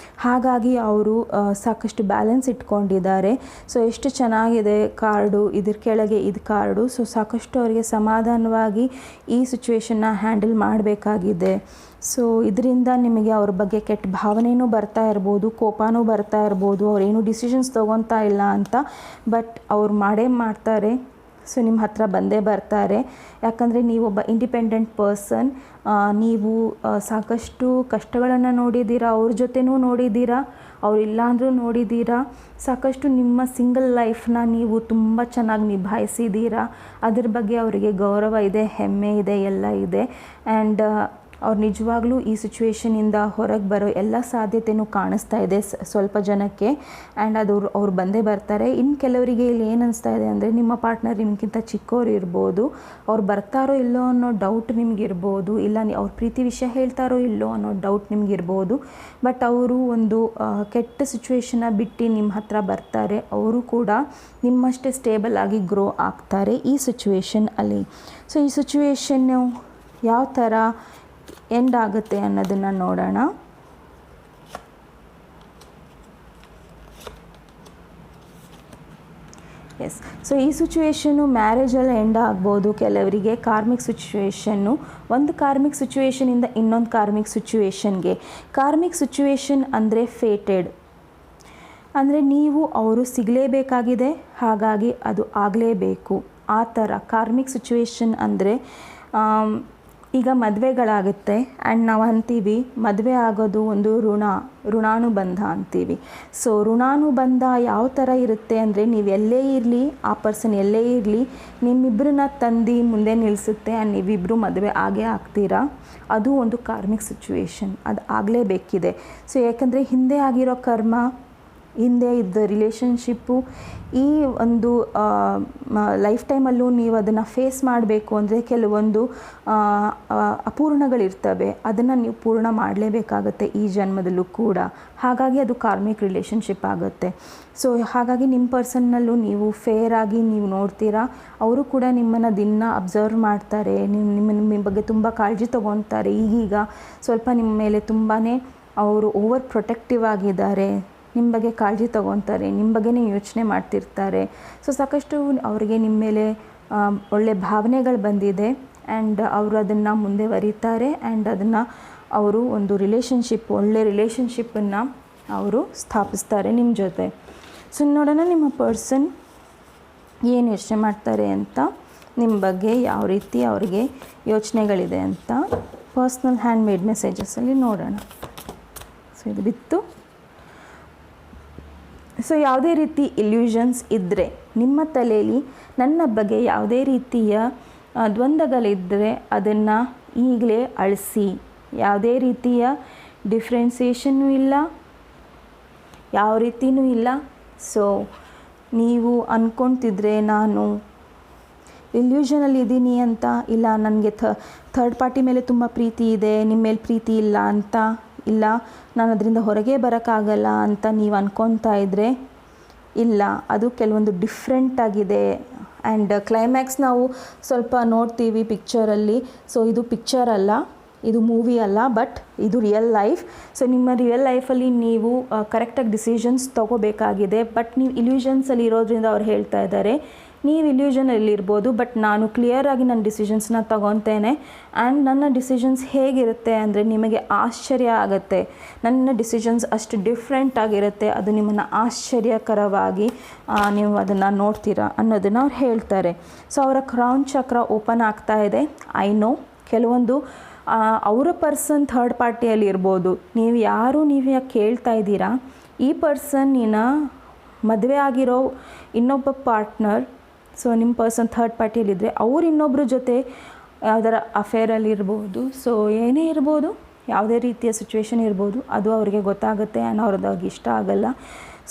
Speaker 1: ಹಾಗಾಗಿ ಅವರು ಸಾಕಷ್ಟು ಬ್ಯಾಲೆನ್ಸ್ ಇಟ್ಕೊಂಡಿದ್ದಾರೆ. ಸೊ ಎಷ್ಟು ಚೆನ್ನಾಗಿದೆ ಕಾರ್ಡು, ಇದ್ರ ಕೆಳಗೆ ಇದು ಕಾರ್ಡು. ಸೊ ಸಾಕಷ್ಟು ಅವರಿಗೆ ಸಮಾಧಾನವಾಗಿ ಈ ಸಿಚುವೇಶನ್ನ ಹ್ಯಾಂಡಲ್ ಮಾಡಬೇಕಾಗಿದೆ. ಸೊ ಇದರಿಂದ ನಿಮಗೆ ಅವ್ರ ಬಗ್ಗೆ ಕೆಟ್ಟ ಭಾವನೆಯೂ ಬರ್ತಾ ಇರ್ಬೋದು, ಕೋಪನೂ ಬರ್ತಾ ಇರ್ಬೋದು, ಅವರೇನು ಡಿಸಿಷನ್ಸ್ ತೊಗೊತಾ ಇಲ್ಲ ಅಂತ. ಬಟ್ ಅವ್ರು ಮಾಡ್ತಾರೆ. ಸೊ ನಿಮ್ಮ ಹತ್ರ ಬಂದೇ ಬರ್ತಾರೆ. ಯಾಕಂದರೆ ನೀವೊಬ್ಬ ಇಂಡಿಪೆಂಡೆಂಟ್ ಪರ್ಸನ್. ನೀವು ಸಾಕಷ್ಟು ಕಷ್ಟಗಳನ್ನು ನೋಡಿದ್ದೀರಾ, ಅವ್ರ ಜೊತೆನೂ ನೋಡಿದ್ದೀರಾ, ಅವರಿಲ್ಲ ಅಂದರೂ ನೋಡಿದ್ದೀರಾ. ಸಾಕಷ್ಟು ನಿಮ್ಮ ಸಿಂಗಲ್ ಲೈಫ್ನ ನೀವು ತುಂಬ ಚೆನ್ನಾಗಿ ನಿಭಾಯಿಸಿದ್ದೀರಾ. ಅದ್ರ ಬಗ್ಗೆ ಅವರಿಗೆ ಗೌರವ ಇದೆ, ಹೆಮ್ಮೆ ಇದೆ, ಎಲ್ಲ ಇದೆ. ಆ್ಯಂಡ್ ಅವ್ರು ನಿಜವಾಗ್ಲೂ ಈ ಸಿಚುವೇಷನಿಂದ ಹೊರಗೆ ಬರೋ ಎಲ್ಲ ಸಾಧ್ಯತೆಯೂ ಕಾಣಿಸ್ತಾ ಇದೆ ಸ್ವಲ್ಪ ಜನಕ್ಕೆ. ಆ್ಯಂಡ್ ಅದು ಅವ್ರು ಬಂದೇ ಬರ್ತಾರೆ. ಇನ್ನು ಕೆಲವರಿಗೆ ಇಲ್ಲಿ ಏನು ಅನಿಸ್ತಾ ಇದೆ ಅಂದರೆ ನಿಮ್ಮ ಪಾರ್ಟ್ನರ್ ನಿಮಗಿಂತ ಚಿಕ್ಕವ್ರು ಇರ್ಬೋದು, ಅವ್ರು ಬರ್ತಾರೋ ಇಲ್ಲೋ ಅನ್ನೋ ಡೌಟ್ ನಿಮಗಿರ್ಬೋದು, ಇಲ್ಲ ಅವ್ರ ಪ್ರೀತಿ ವಿಷಯ ಹೇಳ್ತಾರೋ ಇಲ್ಲೋ ಅನ್ನೋ ಡೌಟ್ ನಿಮಗಿರ್ಬೋದು. ಬಟ್ ಅವರು ಒಂದು ಕೆಟ್ಟ ಸಿಚುವೇಶನ್ನ ಬಿಟ್ಟು ನಿಮ್ಮ ಹತ್ರ ಬರ್ತಾರೆ. ಅವರು ಕೂಡ ನಿಮ್ಮಷ್ಟೇ ಸ್ಟೇಬಲ್ ಆಗಿ ಗ್ರೋ ಆಗ್ತಾರೆ ಈ ಸಿಚುವೇಶನ್ ಅಲ್ಲಿ. ಸೊ ಈ ಸಿಚುವೇಶನ್ನು ಯಾವ ಥರ ಎಂಡ್ ಆಗುತ್ತೆ ಅನ್ನೋದನ್ನು ನೋಡೋಣ. ಎಸ್, ಸೊ ಈ ಸಿಚುವೇಶನ್ನು ಮ್ಯಾರೇಜಲ್ಲಿ ಎಂಡ್ ಆಗ್ಬೋದು. ಕೆಲವರಿಗೆ ಕಾರ್ಮಿಕ್ ಸಿಚುವೇಶನ್ನು, ಒಂದು ಕಾರ್ಮಿಕ್ ಸಿಚುವೇಶನಿಂದ ಇನ್ನೊಂದು ಕಾರ್ಮಿಕ್ ಸಿಚುವೇಶನ್ಗೆ. ಕಾರ್ಮಿಕ್ ಸಿಚುವೇಶನ್ ಅಂದರೆ ಫೇಟೆಡ್, ಅಂದರೆ ನೀವು ಅವರು ಸಿಗಲೇಬೇಕಾಗಿದೆ, ಹಾಗಾಗಿ ಅದು ಆಗಲೇಬೇಕು ಆ ಥರ. ಕಾರ್ಮಿಕ್ ಸಿಚುವೇಶನ್ ಅಂದರೆ ಈಗ ಮದುವೆಗಳಾಗುತ್ತೆ ಆ್ಯಂಡ್ ನಾವು ಅಂತೀವಿ ಮದುವೆ ಆಗೋದು ಒಂದು ಋಣಾನುಬಂಧ ಅಂತೀವಿ. ಸೊ ಋಣಾನುಬಂಧ ಯಾವ ಥರ ಇರುತ್ತೆ ಅಂದರೆ ನೀವು ಎಲ್ಲೇ ಇರಲಿ, ಆ ಪರ್ಸನ್ ಎಲ್ಲೇ ಇರಲಿ, ನಿಮ್ಮಿಬ್ಬರನ್ನ ತಂದು ಮುಂದೆ ನಿಲ್ಲಿಸುತ್ತೆ ಆ್ಯಂಡ್ ನೀವಿಬ್ಬರು ಮದುವೆ ಆಗೇ ಆಗ್ತೀರಾ. ಅದು ಒಂದು ಕಾರ್ಮಿಕ್ ಸಿಚುವೇಶನ್, ಅದು ಆಗಲೇಬೇಕಿದೆ. ಸೊ ಯಾಕಂದರೆ ಹಿಂದೆ ಆಗಿರೋ ಕರ್ಮ, ಹಿಂದೆ ಇದ್ದ ರಿಲೇಷನ್ಶಿಪ್ಪು, ಈ ಒಂದು ಲೈಫ್ ಟೈಮಲ್ಲೂ ನೀವು ಅದನ್ನು ಫೇಸ್ ಮಾಡಬೇಕು ಅಂದರೆ ಕೆಲವೊಂದು ಅಪೂರ್ಣಗಳಿರ್ತವೆ, ಅದನ್ನು ನೀವು ಪೂರ್ಣ ಮಾಡಲೇಬೇಕಾಗತ್ತೆ ಈ ಜನ್ಮದಲ್ಲೂ ಕೂಡ. ಹಾಗಾಗಿ ಅದು ಕಾರ್ಮಿಕ್ ರಿಲೇಷನ್ಶಿಪ್ ಆಗುತ್ತೆ. ಸೊ ಹಾಗಾಗಿ ನಿಮ್ಮ ಪರ್ಸನ್ನಲ್ಲೂ ನೀವು ಫೇರ್ ಆಗಿ ನೀವು ನೋಡ್ತೀರಾ, ಅವರು ಕೂಡ ನಿಮ್ಮನ್ನು ದಿನ ಅಬ್ಸರ್ವ್ ಮಾಡ್ತಾರೆ, ನಿಮ್ಮ ಬಗ್ಗೆ ತುಂಬ ಕಾಳಜಿ ತೊಗೊತಾರೆ. ಈಗೀಗ ಸ್ವಲ್ಪ ನಿಮ್ಮ ಮೇಲೆ ತುಂಬಾ ಅವರು ಓವರ್ ಪ್ರೊಟೆಕ್ಟಿವ್ ಆಗಿದ್ದಾರೆ, ನಿಮ್ಮ ಬಗ್ಗೆ ಕಾಳಜಿ ತೊಗೊತಾರೆ, ನಿಮ್ಮ ಬಗ್ಗೆನೇ ಯೋಚನೆ ಮಾಡ್ತಿರ್ತಾರೆ. ಸೊ ಸಾಕಷ್ಟು ಅವರಿಗೆ ನಿಮ್ಮ ಮೇಲೆ ಒಳ್ಳೆ ಭಾವನೆಗಳು ಬಂದಿದೆ ಆ್ಯಂಡ್ ಅವರು ಅದನ್ನು ಮುಂದುವರಿತಾರೆ ಆ್ಯಂಡ್ ಅದನ್ನು ಅವರು ಒಂದು ಒಳ್ಳೆ ರಿಲೇಷನ್ಶಿಪ್ಪನ್ನು ಅವರು ಸ್ಥಾಪಿಸ್ತಾರೆ ನಿಮ್ಮ ಜೊತೆ. ಸೊ ನೋಡೋಣ ನಿಮ್ಮ ಪರ್ಸನ್ ಏನು ಯೋಚನೆ ಮಾಡ್ತಾರೆ ಅಂತ, ನಿಮ್ಮ ಬಗ್ಗೆ ಯಾವ ರೀತಿ ಅವರಿಗೆ ಯೋಚನೆಗಳಿದೆ ಅಂತ ಪರ್ಸ್ನಲ್ ಹ್ಯಾಂಡ್ ಮೇಡ್ ಮೆಸೇಜಸಲ್ಲಿ ನೋಡೋಣ. ಸೊ ಇದು ಬಿತ್ತು. ಸೊ ಯಾವುದೇ ರೀತಿ ಇಲ್ಯೂಷನ್ಸ್ ಇದ್ದರೆ ನಿಮ್ಮ ತಲೆಯಲ್ಲಿ ನನ್ನ ಬಗ್ಗೆ ಯಾವುದೇ ರೀತಿಯ ದ್ವಂದ್ವಗಳಿದ್ದರೆ ಅದನ್ನು ಈಗಲೇ ಅಳಿಸಿ. ಯಾವುದೇ ರೀತಿಯ ಡಿಫ್ರೆನ್ಸಿಯೇಷನ್ನೂ ಇಲ್ಲ, ಯಾವ ರೀತಿಯೂ ಇಲ್ಲ. ಸೊ ನೀವು ಅಂದ್ಕೊಳ್ತಿದ್ರೆ ನಾನು ಇಲ್ಯೂಷನಲ್ಲಿ ಇದ್ದೀನಿ ಅಂತ, ಇಲ್ಲ ನನಗೆ ಥರ್ಡ್ ಪಾರ್ಟಿ ಮೇಲೆ ತುಂಬ ಪ್ರೀತಿ ಇದೆ, ನಿಮ್ಮ ಮೇಲೆ ಪ್ರೀತಿ ಇಲ್ಲ ಅಂತ, ಇಲ್ಲ ನಾನು ಅದರಿಂದ ಹೊರಗೆ ಬರೋಕ್ಕಾಗಲ್ಲ ಅಂತ ನೀವು ಅಂದ್ಕೊತಾ ಇದ್ದರೆ ಇಲ್ಲ, ಅದು ಕೆಲವೊಂದು ಡಿಫ್ರೆಂಟ್ ಆಗಿದೆ. ಆ್ಯಂಡ್ ಕ್ಲೈಮ್ಯಾಕ್ಸ್ ನಾವು ಸ್ವಲ್ಪ ನೋಡ್ತೀವಿ ಪಿಕ್ಚರಲ್ಲಿ. ಸೊ ಇದು ಪಿಕ್ಚರ್ ಅಲ್ಲ, ಇದು ಮೂವಿ ಅಲ್ಲ, ಬಟ್ ಇದು ರಿಯಲ್ ಲೈಫ್. ಸೊ ನಿಮ್ಮ ರಿಯಲ್ ಲೈಫಲ್ಲಿ ನೀವು ಕರೆಕ್ಟಾಗಿ ಡಿಸಿಷನ್ಸ್ ತೊಗೋಬೇಕಾಗಿದೆ. ಬಟ್ ನೀವು ಇಲ್ಯೂಷನ್ಸಲ್ಲಿ ಇರೋದ್ರಿಂದ ಅವ್ರು ಹೇಳ್ತಾ ಇದ್ದಾರೆ ನೀವು ಇಲ್ಯೂಷನಲ್ಲಿರ್ಬೋದು, ಬಟ್ ನಾನು ಕ್ಲಿಯರಾಗಿ ನನ್ನ ಡಿಸಿಷನ್ಸ್ನ ತೊಗೊತೇನೆ. ಆ್ಯಂಡ್ ನನ್ನ ಡಿಸಿಷನ್ಸ್ ಹೇಗಿರುತ್ತೆ ಅಂದರೆ ನಿಮಗೆ ಆಶ್ಚರ್ಯ ಆಗುತ್ತೆ. ನನ್ನ ಡಿಸಿಷನ್ಸ್ ಅಷ್ಟು ಡಿಫ್ರೆಂಟ್ ಆಗಿರುತ್ತೆ, ಅದು ನಿಮ್ಮನ್ನು ಆಶ್ಚರ್ಯಕರವಾಗಿ ನೀವು ಅದನ್ನು ನೋಡ್ತೀರಾ ಅನ್ನೋದನ್ನು ಅವ್ರು ಹೇಳ್ತಾರೆ. ಸೊ ಅವರ ಕ್ರೌನ್ ಚಕ್ರ ಓಪನ್ ಆಗ್ತಾ ಇದೆ. ಐ ನೋ ಕೆಲವೊಂದು ಅವರ ಪರ್ಸನ್ ಥರ್ಡ್ ಪಾರ್ಟಿಯಲ್ಲಿ ಇರ್ಬೋದು. ನೀವು ಯಾಕೆ ಕೇಳ್ತಾ ಇದ್ದೀರಾ, ಈ ಪರ್ಸನ್ನಿನ ಮದುವೆ ಆಗಿರೋ ಇನ್ನೊಬ್ಬ ಪಾರ್ಟ್ನರ್, ಸೊ ನಿಮ್ಮ ಪರ್ಸನ್ ಥರ್ಡ್ ಪಾರ್ಟಿಯಲ್ಲಿದ್ದರೆ ಅವ್ರು ಇನ್ನೊಬ್ಬರ ಜೊತೆ ಯಾವುದರ ಅಫೇರಲ್ಲಿರ್ಬೋದು. ಸೊ ಏನೇ ಇರ್ಬೋದು, ಯಾವುದೇ ರೀತಿಯ ಸಿಚುವೇಶನ್ ಇರ್ಬೋದು, ಅದು ಅವ್ರಿಗೆ ಗೊತ್ತಾಗುತ್ತೆ ಆ್ಯಂಡ್ ಅವ್ರದ್ದು ಇಷ್ಟ ಆಗಲ್ಲ.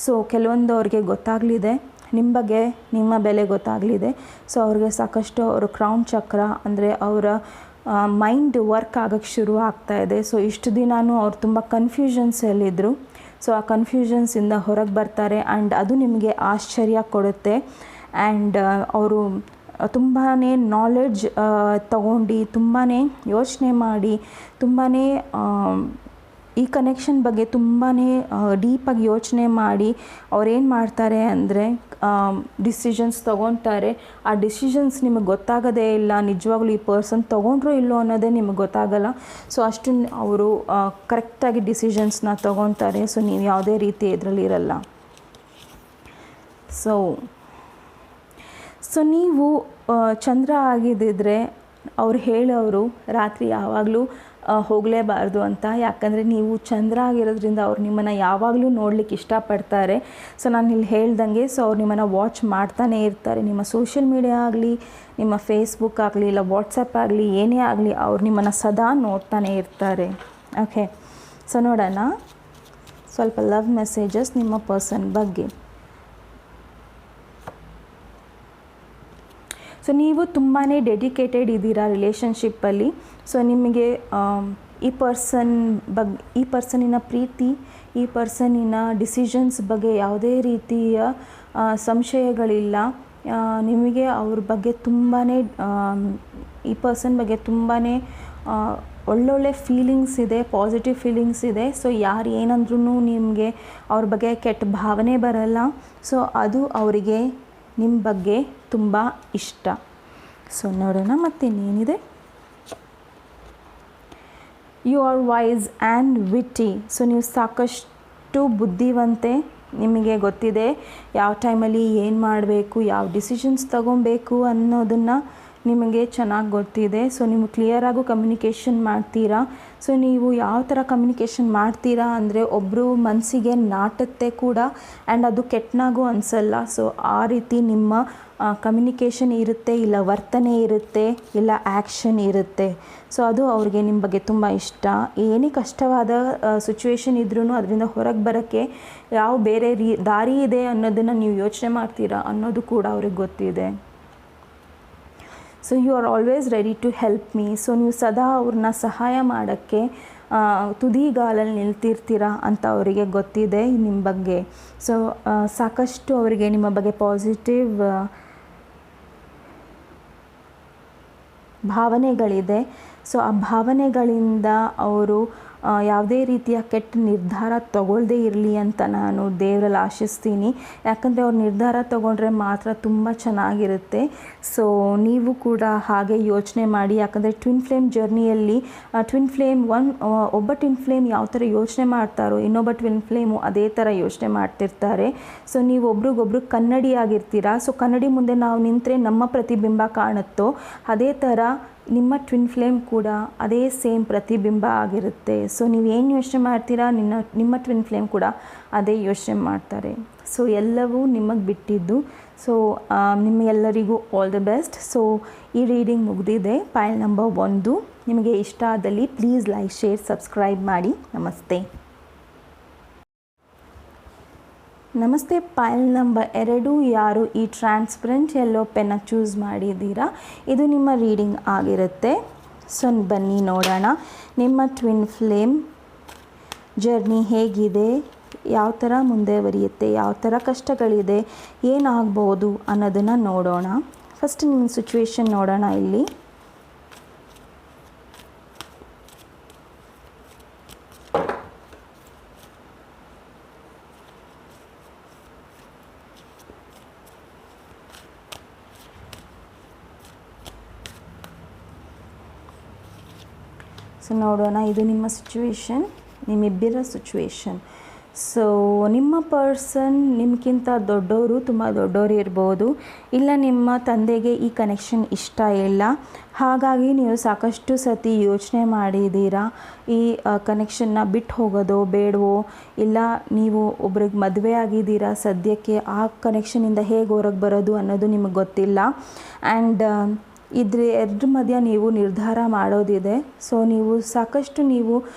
Speaker 1: ಸೊ ಕೆಲವೊಂದು ಅವ್ರಿಗೆ ಗೊತ್ತಾಗಲಿದೆ, ನಿಮ್ಮ ಬಗ್ಗೆ ನಿಮ್ಮ ಬೆಲೆ ಗೊತ್ತಾಗಲಿದೆ. ಸೊ ಅವ್ರಿಗೆ ಸಾಕಷ್ಟು ಅವರು ಕ್ರೌನ್ ಚಕ್ರ ಅಂದರೆ ಅವರ ಮೈಂಡ್ ವರ್ಕ್ ಆಗೋಕ್ಕೆ ಶುರು ಆಗ್ತಾಯಿದೆ. ಸೊ ಇಷ್ಟು ದಿನಾನೂ ಅವ್ರು ತುಂಬ ಕನ್ಫ್ಯೂಷನ್ಸಲ್ಲಿದ್ದರು. ಸೊ ಆ ಕನ್ಫ್ಯೂಷನ್ಸಿಂದ ಹೊರಗೆ ಬರ್ತಾರೆ ಆ್ಯಂಡ್ ಅದು ನಿಮಗೆ ಆಶ್ಚರ್ಯ ಕೊಡುತ್ತೆ. ಆ್ಯಂಡ್ ಅವರು ತುಂಬಾ ನಾಲೆಡ್ಜ್ ತಗೊಂಡು ತುಂಬಾ ಯೋಚನೆ ಮಾಡಿ ತುಂಬಾ ಈ ಕನೆಕ್ಷನ್ ಬಗ್ಗೆ ತುಂಬಾ ಡೀಪಾಗಿ ಯೋಚನೆ ಮಾಡಿ ಅವ್ರೇನು ಮಾಡ್ತಾರೆ ಅಂದರೆ ಡಿಸಿಷನ್ಸ್ ತೊಗೊತಾರೆ. ಆ ಡಿಸಿಷನ್ಸ್ ನಿಮಗೆ ಗೊತ್ತಾಗೋದೇ ಇಲ್ಲ, ನಿಜವಾಗ್ಲೂ ಈ ಪರ್ಸನ್ ತೊಗೊಂಡ್ರೋ ಇಲ್ಲೋ ಅನ್ನೋದೇ ನಿಮಗೆ ಗೊತ್ತಾಗಲ್ಲ. ಸೊ ಅಷ್ಟು ಅವರು ಕರೆಕ್ಟಾಗಿ ಡಿಸಿಷನ್ಸ್ನ ತೊಗೊತಾರೆ. ಸೊ ನೀವು ಯಾವುದೇ ರೀತಿ ಇದರಲ್ಲಿರಲ್ಲ. ಸೊ ನೀವು ಚಂದ್ರ ಆಗಿದ್ದಿದ್ರೆ ಅವ್ರು ಹೇಳೋರು ರಾತ್ರಿ ಯಾವಾಗಲೂ ಹೋಗಲೇಬಾರ್ದು ಅಂತ, ಯಾಕಂದರೆ ನೀವು ಚಂದ್ರ ಆಗಿರೋದ್ರಿಂದ ಅವ್ರು ನಿಮ್ಮನ್ನು ಯಾವಾಗಲೂ ನೋಡಲಿಕ್ಕೆ ಇಷ್ಟಪಡ್ತಾರೆ. ಸೊ ನಾನು ಇಲ್ಲಿ ಹೇಳ್ದಂಗೆ ಸೊ ಅವ್ರು ನಿಮ್ಮನ್ನು ವಾಚ್ ಮಾಡ್ತಾನೇ ಇರ್ತಾರೆ. ನಿಮ್ಮ ಸೋಷಿಯಲ್ ಮೀಡಿಯಾ ಆಗಲಿ, ನಿಮ್ಮ ಫೇಸ್ಬುಕ್ ಆಗಲಿ, ಇಲ್ಲ ವಾಟ್ಸಪ್ ಆಗಲಿ, ಏನೇ ಆಗಲಿ ಅವ್ರು ನಿಮ್ಮನ್ನು ಸದಾ ನೋಡ್ತಾನೆ ಇರ್ತಾರೆ. ಓಕೆ, ಸೊ ನೋಡೋಣ ಸ್ವಲ್ಪ ಲವ್ ಮೆಸೇಜಸ್ ನಿಮ್ಮ ಪರ್ಸನ್ ಬಗ್ಗೆ. ಸೊ ನೀವು ತುಂಬಾ ಡೆಡಿಕೇಟೆಡ್ ಇದ್ದೀರಾ ರಿಲೇಷನ್ಶಿಪ್ಪಲ್ಲಿ. ಸೊ ನಿಮಗೆ ಈ ಪರ್ಸನಿನ ಪ್ರೀತಿ, ಈ ಪರ್ಸನಿನ ಡಿಸಿಷನ್ಸ್ ಬಗ್ಗೆ ಯಾವುದೇ ರೀತಿಯ ಸಂಶಯಗಳಿಲ್ಲ. ನಿಮಗೆ ಅವ್ರ ಬಗ್ಗೆ ತುಂಬಾ ಈ ಪರ್ಸನ್ ಬಗ್ಗೆ ತುಂಬಾ ಒಳ್ಳೊಳ್ಳೆ ಫೀಲಿಂಗ್ಸ್ ಇದೆ, ಪಾಸಿಟಿವ್ ಫೀಲಿಂಗ್ಸ್ ಇದೆ. ಸೊ ಯಾರು ಏನಂದ್ರೂ ನಿಮಗೆ ಅವ್ರ ಬಗ್ಗೆ ಕೆಟ್ಟ ಭಾವನೆ ಬರಲ್ಲ. ಸೊ ಅದು ಅವರಿಗೆ ನಿಮ್ಮ ಬಗ್ಗೆ ತುಂಬ ಇಷ್ಟ. ಸೊ ನೋಡೋಣ ಮತ್ತಿನ್ನೇನಿದೆ. You are wise and witty. So ನೀವು ಸಾಕಷ್ಟು ಬುದ್ಧಿವಂತೆ. ನಿಮಗೆ ಗೊತ್ತಿದೆ ಯಾವ ಟೈಮಲ್ಲಿ ಏನು ಮಾಡಬೇಕು, ಯಾವ ಡಿಸಿಷನ್ಸ್ ತೊಗೊಬೇಕು ಅನ್ನೋದನ್ನು ನಿಮಗೆ ಚೆನ್ನಾಗಿ ಗೊತ್ತಿದೆ. ಸೊ ನೀವು ಕ್ಲಿಯರಾಗೂ ಕಮ್ಯುನಿಕೇಷನ್ ಮಾಡ್ತೀರಾ. ಸೊ ನೀವು ಯಾವ ಥರ ಕಮ್ಯುನಿಕೇಷನ್ ಮಾಡ್ತೀರಾ ಅಂದರೆ ಒಬ್ಬರು ಮನಸ್ಸಿಗೆ ನಾಟುತ್ತೆ ಕೂಡ, ಆ್ಯಂಡ್ ಅದು ಕೆಟ್ಟನಾಗೂ ಅನಿಸಲ್ಲ. ಸೊ ಆ ರೀತಿ ನಿಮ್ಮ ಕಮ್ಯುನಿಕೇಷನ್ ಇರುತ್ತೆ, ಇಲ್ಲ ವರ್ತನೆ ಇರುತ್ತೆ, ಇಲ್ಲ ಆ್ಯಕ್ಷನ್ ಇರುತ್ತೆ. ಸೊ ಅದು ಅವ್ರಿಗೆ ನಿಮ್ಮ ಬಗ್ಗೆ ತುಂಬ ಇಷ್ಟ. ಏನೇ ಕಷ್ಟವಾದ ಸಿಚುವೇಶನ್ ಇದ್ರೂ ಅದರಿಂದ ಹೊರಗೆ ಬರೋಕ್ಕೆ ಯಾವ ಬೇರೆ ದಾರಿ ಇದೆ ಅನ್ನೋದನ್ನು ನೀವು ಯೋಚನೆ ಮಾಡ್ತೀರಾ ಅನ್ನೋದು ಕೂಡ ಅವ್ರಿಗೆ ಗೊತ್ತಿದೆ. So you are always ready to help me. So ನೀವು ಸದಾ ಅವ್ರನ್ನ ಸಹಾಯ ಮಾಡೋಕ್ಕೆ ತುದಿಗಾಲಲ್ಲಿ ನಿಲ್ತಿರ್ತೀರ ಅಂತ ಅವರಿಗೆ ಗೊತ್ತಿದೆ ನಿಮ್ಮ ಬಗ್ಗೆ. ಸೊ ಸಾಕಷ್ಟು ಅವರಿಗೆ ನಿಮ್ಮ ಬಗ್ಗೆ ಪಾಸಿಟಿವ್ ಭಾವನೆಗಳಿದೆ. ಸೊ ಆ ಭಾವನೆಗಳಿಂದ ಅವರು ಯಾವುದೇ ರೀತಿಯ ಕೆಟ್ಟ ನಿರ್ಧಾರ ತಗೊಳ್ಳದೇ ಇರಲಿ ಅಂತ ನಾನು ದೇವರಲ್ಲಿ ಆಶಿಸ್ತೀನಿ. ಯಾಕಂದರೆ ಅವ್ರು ನಿರ್ಧಾರ ತಗೊಂಡ್ರೆ ಮಾತ್ರ ತುಂಬ ಚೆನ್ನಾಗಿರುತ್ತೆ. ಸೊ ನೀವು ಕೂಡ ಹಾಗೆ ಯೋಚನೆ ಮಾಡಿ. ಯಾಕಂದರೆ ಟ್ವಿನ್ ಫ್ಲೇಮ್ ಜರ್ನಿಯಲ್ಲಿ ಒಬ್ಬ ಟ್ವಿನ್ ಫ್ಲೇಮ್ ಯಾವ ಥರ ಯೋಚನೆ ಮಾಡ್ತಾರೋ ಇನ್ನೊಬ್ಬ ಟ್ವಿನ್ ಫ್ಲೇಮು ಅದೇ ಥರ ಯೋಚನೆ ಮಾಡ್ತಿರ್ತಾರೆ. ಸೊ ನೀವು ಒಬ್ರಿಗೊಬ್ರು ಕನ್ನಡಿ ಆಗಿರ್ತೀರಾ. ಸೊ ಕನ್ನಡಿ ಮುಂದೆ ನಾವು ನಿಂತರೆ ನಮ್ಮ ಪ್ರತಿಬಿಂಬ ಕಾಣುತ್ತೋ ಅದೇ ಥರ ನಿಮ್ಮ ಟ್ವಿನ್ ಫ್ಲೇಮ್ ಕೂಡ ಅದೇ ಸೇಮ್ ಪ್ರತಿಬಿಂಬ ಆಗಿರುತ್ತೆ. ಸೊ ನೀವೇನು ಯೋಚನೆ ಮಾಡ್ತೀರಾ ನಿಮ್ಮ ಟ್ವಿನ್ ಫ್ಲೇಮ್ ಕೂಡ ಅದೇ ಯೋಚನೆ ಮಾಡ್ತಾರೆ. ಸೊ ಎಲ್ಲವೂ ನಿಮಗೆ ಬಿಟ್ಟಿದ್ದು. ಸೊ ನಿಮ್ಮೆಲ್ಲರಿಗೂ ಆಲ್ ದಿ ಬೆಸ್ಟ್. ಸೊ ಈ ರೀಡಿಂಗ್ ಮುಗಿದಿದೆ. ಪೈಲ್ ನಂಬರ್ 1 ನಿಮಗೆ ಇಷ್ಟ ಆದಲ್ಲಿ ಪ್ಲೀಸ್ ಲೈಕ್, ಶೇರ್, ಸಬ್ಸ್ಕ್ರೈಬ್ ಮಾಡಿ. ನಮಸ್ತೆ. ಪೈಲ್ ನಂಬರ್ 2 ಯಾರು ಈ ಟ್ರಾನ್ಸ್ಪರೆಂಟ್ ಯೆಲ್ಲೋ ಪೆನ್ನ ಚೂಸ್ ಮಾಡಿದ್ದೀರಾ ಇದು ನಿಮ್ಮ ರೀಡಿಂಗ್ ಆಗಿರುತ್ತೆ. ಸೊ ಬನ್ನಿ ನೋಡೋಣ ನಿಮ್ಮ ಟ್ವಿನ್ ಫ್ಲೇಮ್ ಜರ್ನಿ ಹೇಗಿದೆ, ಯಾವ ಥರ ಮುಂದುವರಿಯುತ್ತೆ, ಯಾವ ಥರ ಕಷ್ಟಗಳಿದೆ, ಏನಾಗ್ಬೋದು ಅನ್ನೋದನ್ನು ನೋಡೋಣ. ಫಸ್ಟ್ ನಿಮ್ಮ ಸಿಚುವೇಶನ್ ನೋಡೋಣ ಇಲ್ಲಿ. ಸೊ ನೋಡೋಣ ಇದು ನಿಮ್ಮ ಸಿಚುವೇಶನ್, ನಿಮ್ಮಿಬ್ಬರ ಸಿಚುವೇಶನ್. ಸೊ ನಿಮ್ಮ ಪರ್ಸನ್ ನಿಮ್ಗಿಂತ ದೊಡ್ಡವರು, ತುಂಬ ದೊಡ್ಡವರು ಇರ್ಬೋದು, ಇಲ್ಲ ನಿಮ್ಮ ತಂದೆಗೆ ಈ ಕನೆಕ್ಷನ್ ಇಷ್ಟ ಇಲ್ಲ. ಹಾಗಾಗಿ ನೀವು ಸಾಕಷ್ಟು ಸತಿ ಯೋಚನೆ ಮಾಡಿದ್ದೀರಾ ಈ ಕನೆಕ್ಷನ್ನ ಬಿಟ್ಟು ಹೋಗೋದೋ ಬೇಡವೋ, ಇಲ್ಲ ನೀವು ಒಬ್ರಿಗೆ ಮದುವೆ ಆಗಿದ್ದೀರಾ ಸದ್ಯಕ್ಕೆ, ಆ ಕನೆಕ್ಷನಿಂದ ಹೇಗೆ ಹೊರಗೆ ಬರೋದು ಅನ್ನೋದು ನಿಮಗೆ ಗೊತ್ತಿಲ್ಲ. ಆ್ಯಂಡ್ ಎರಡರ ಮಧ್ಯ ನೀವು ನಿರ್ಧಾರ ಮಾಡೋದಿದೆ. ಸೊ ನೀವು ಸಾಕಷ್ಟು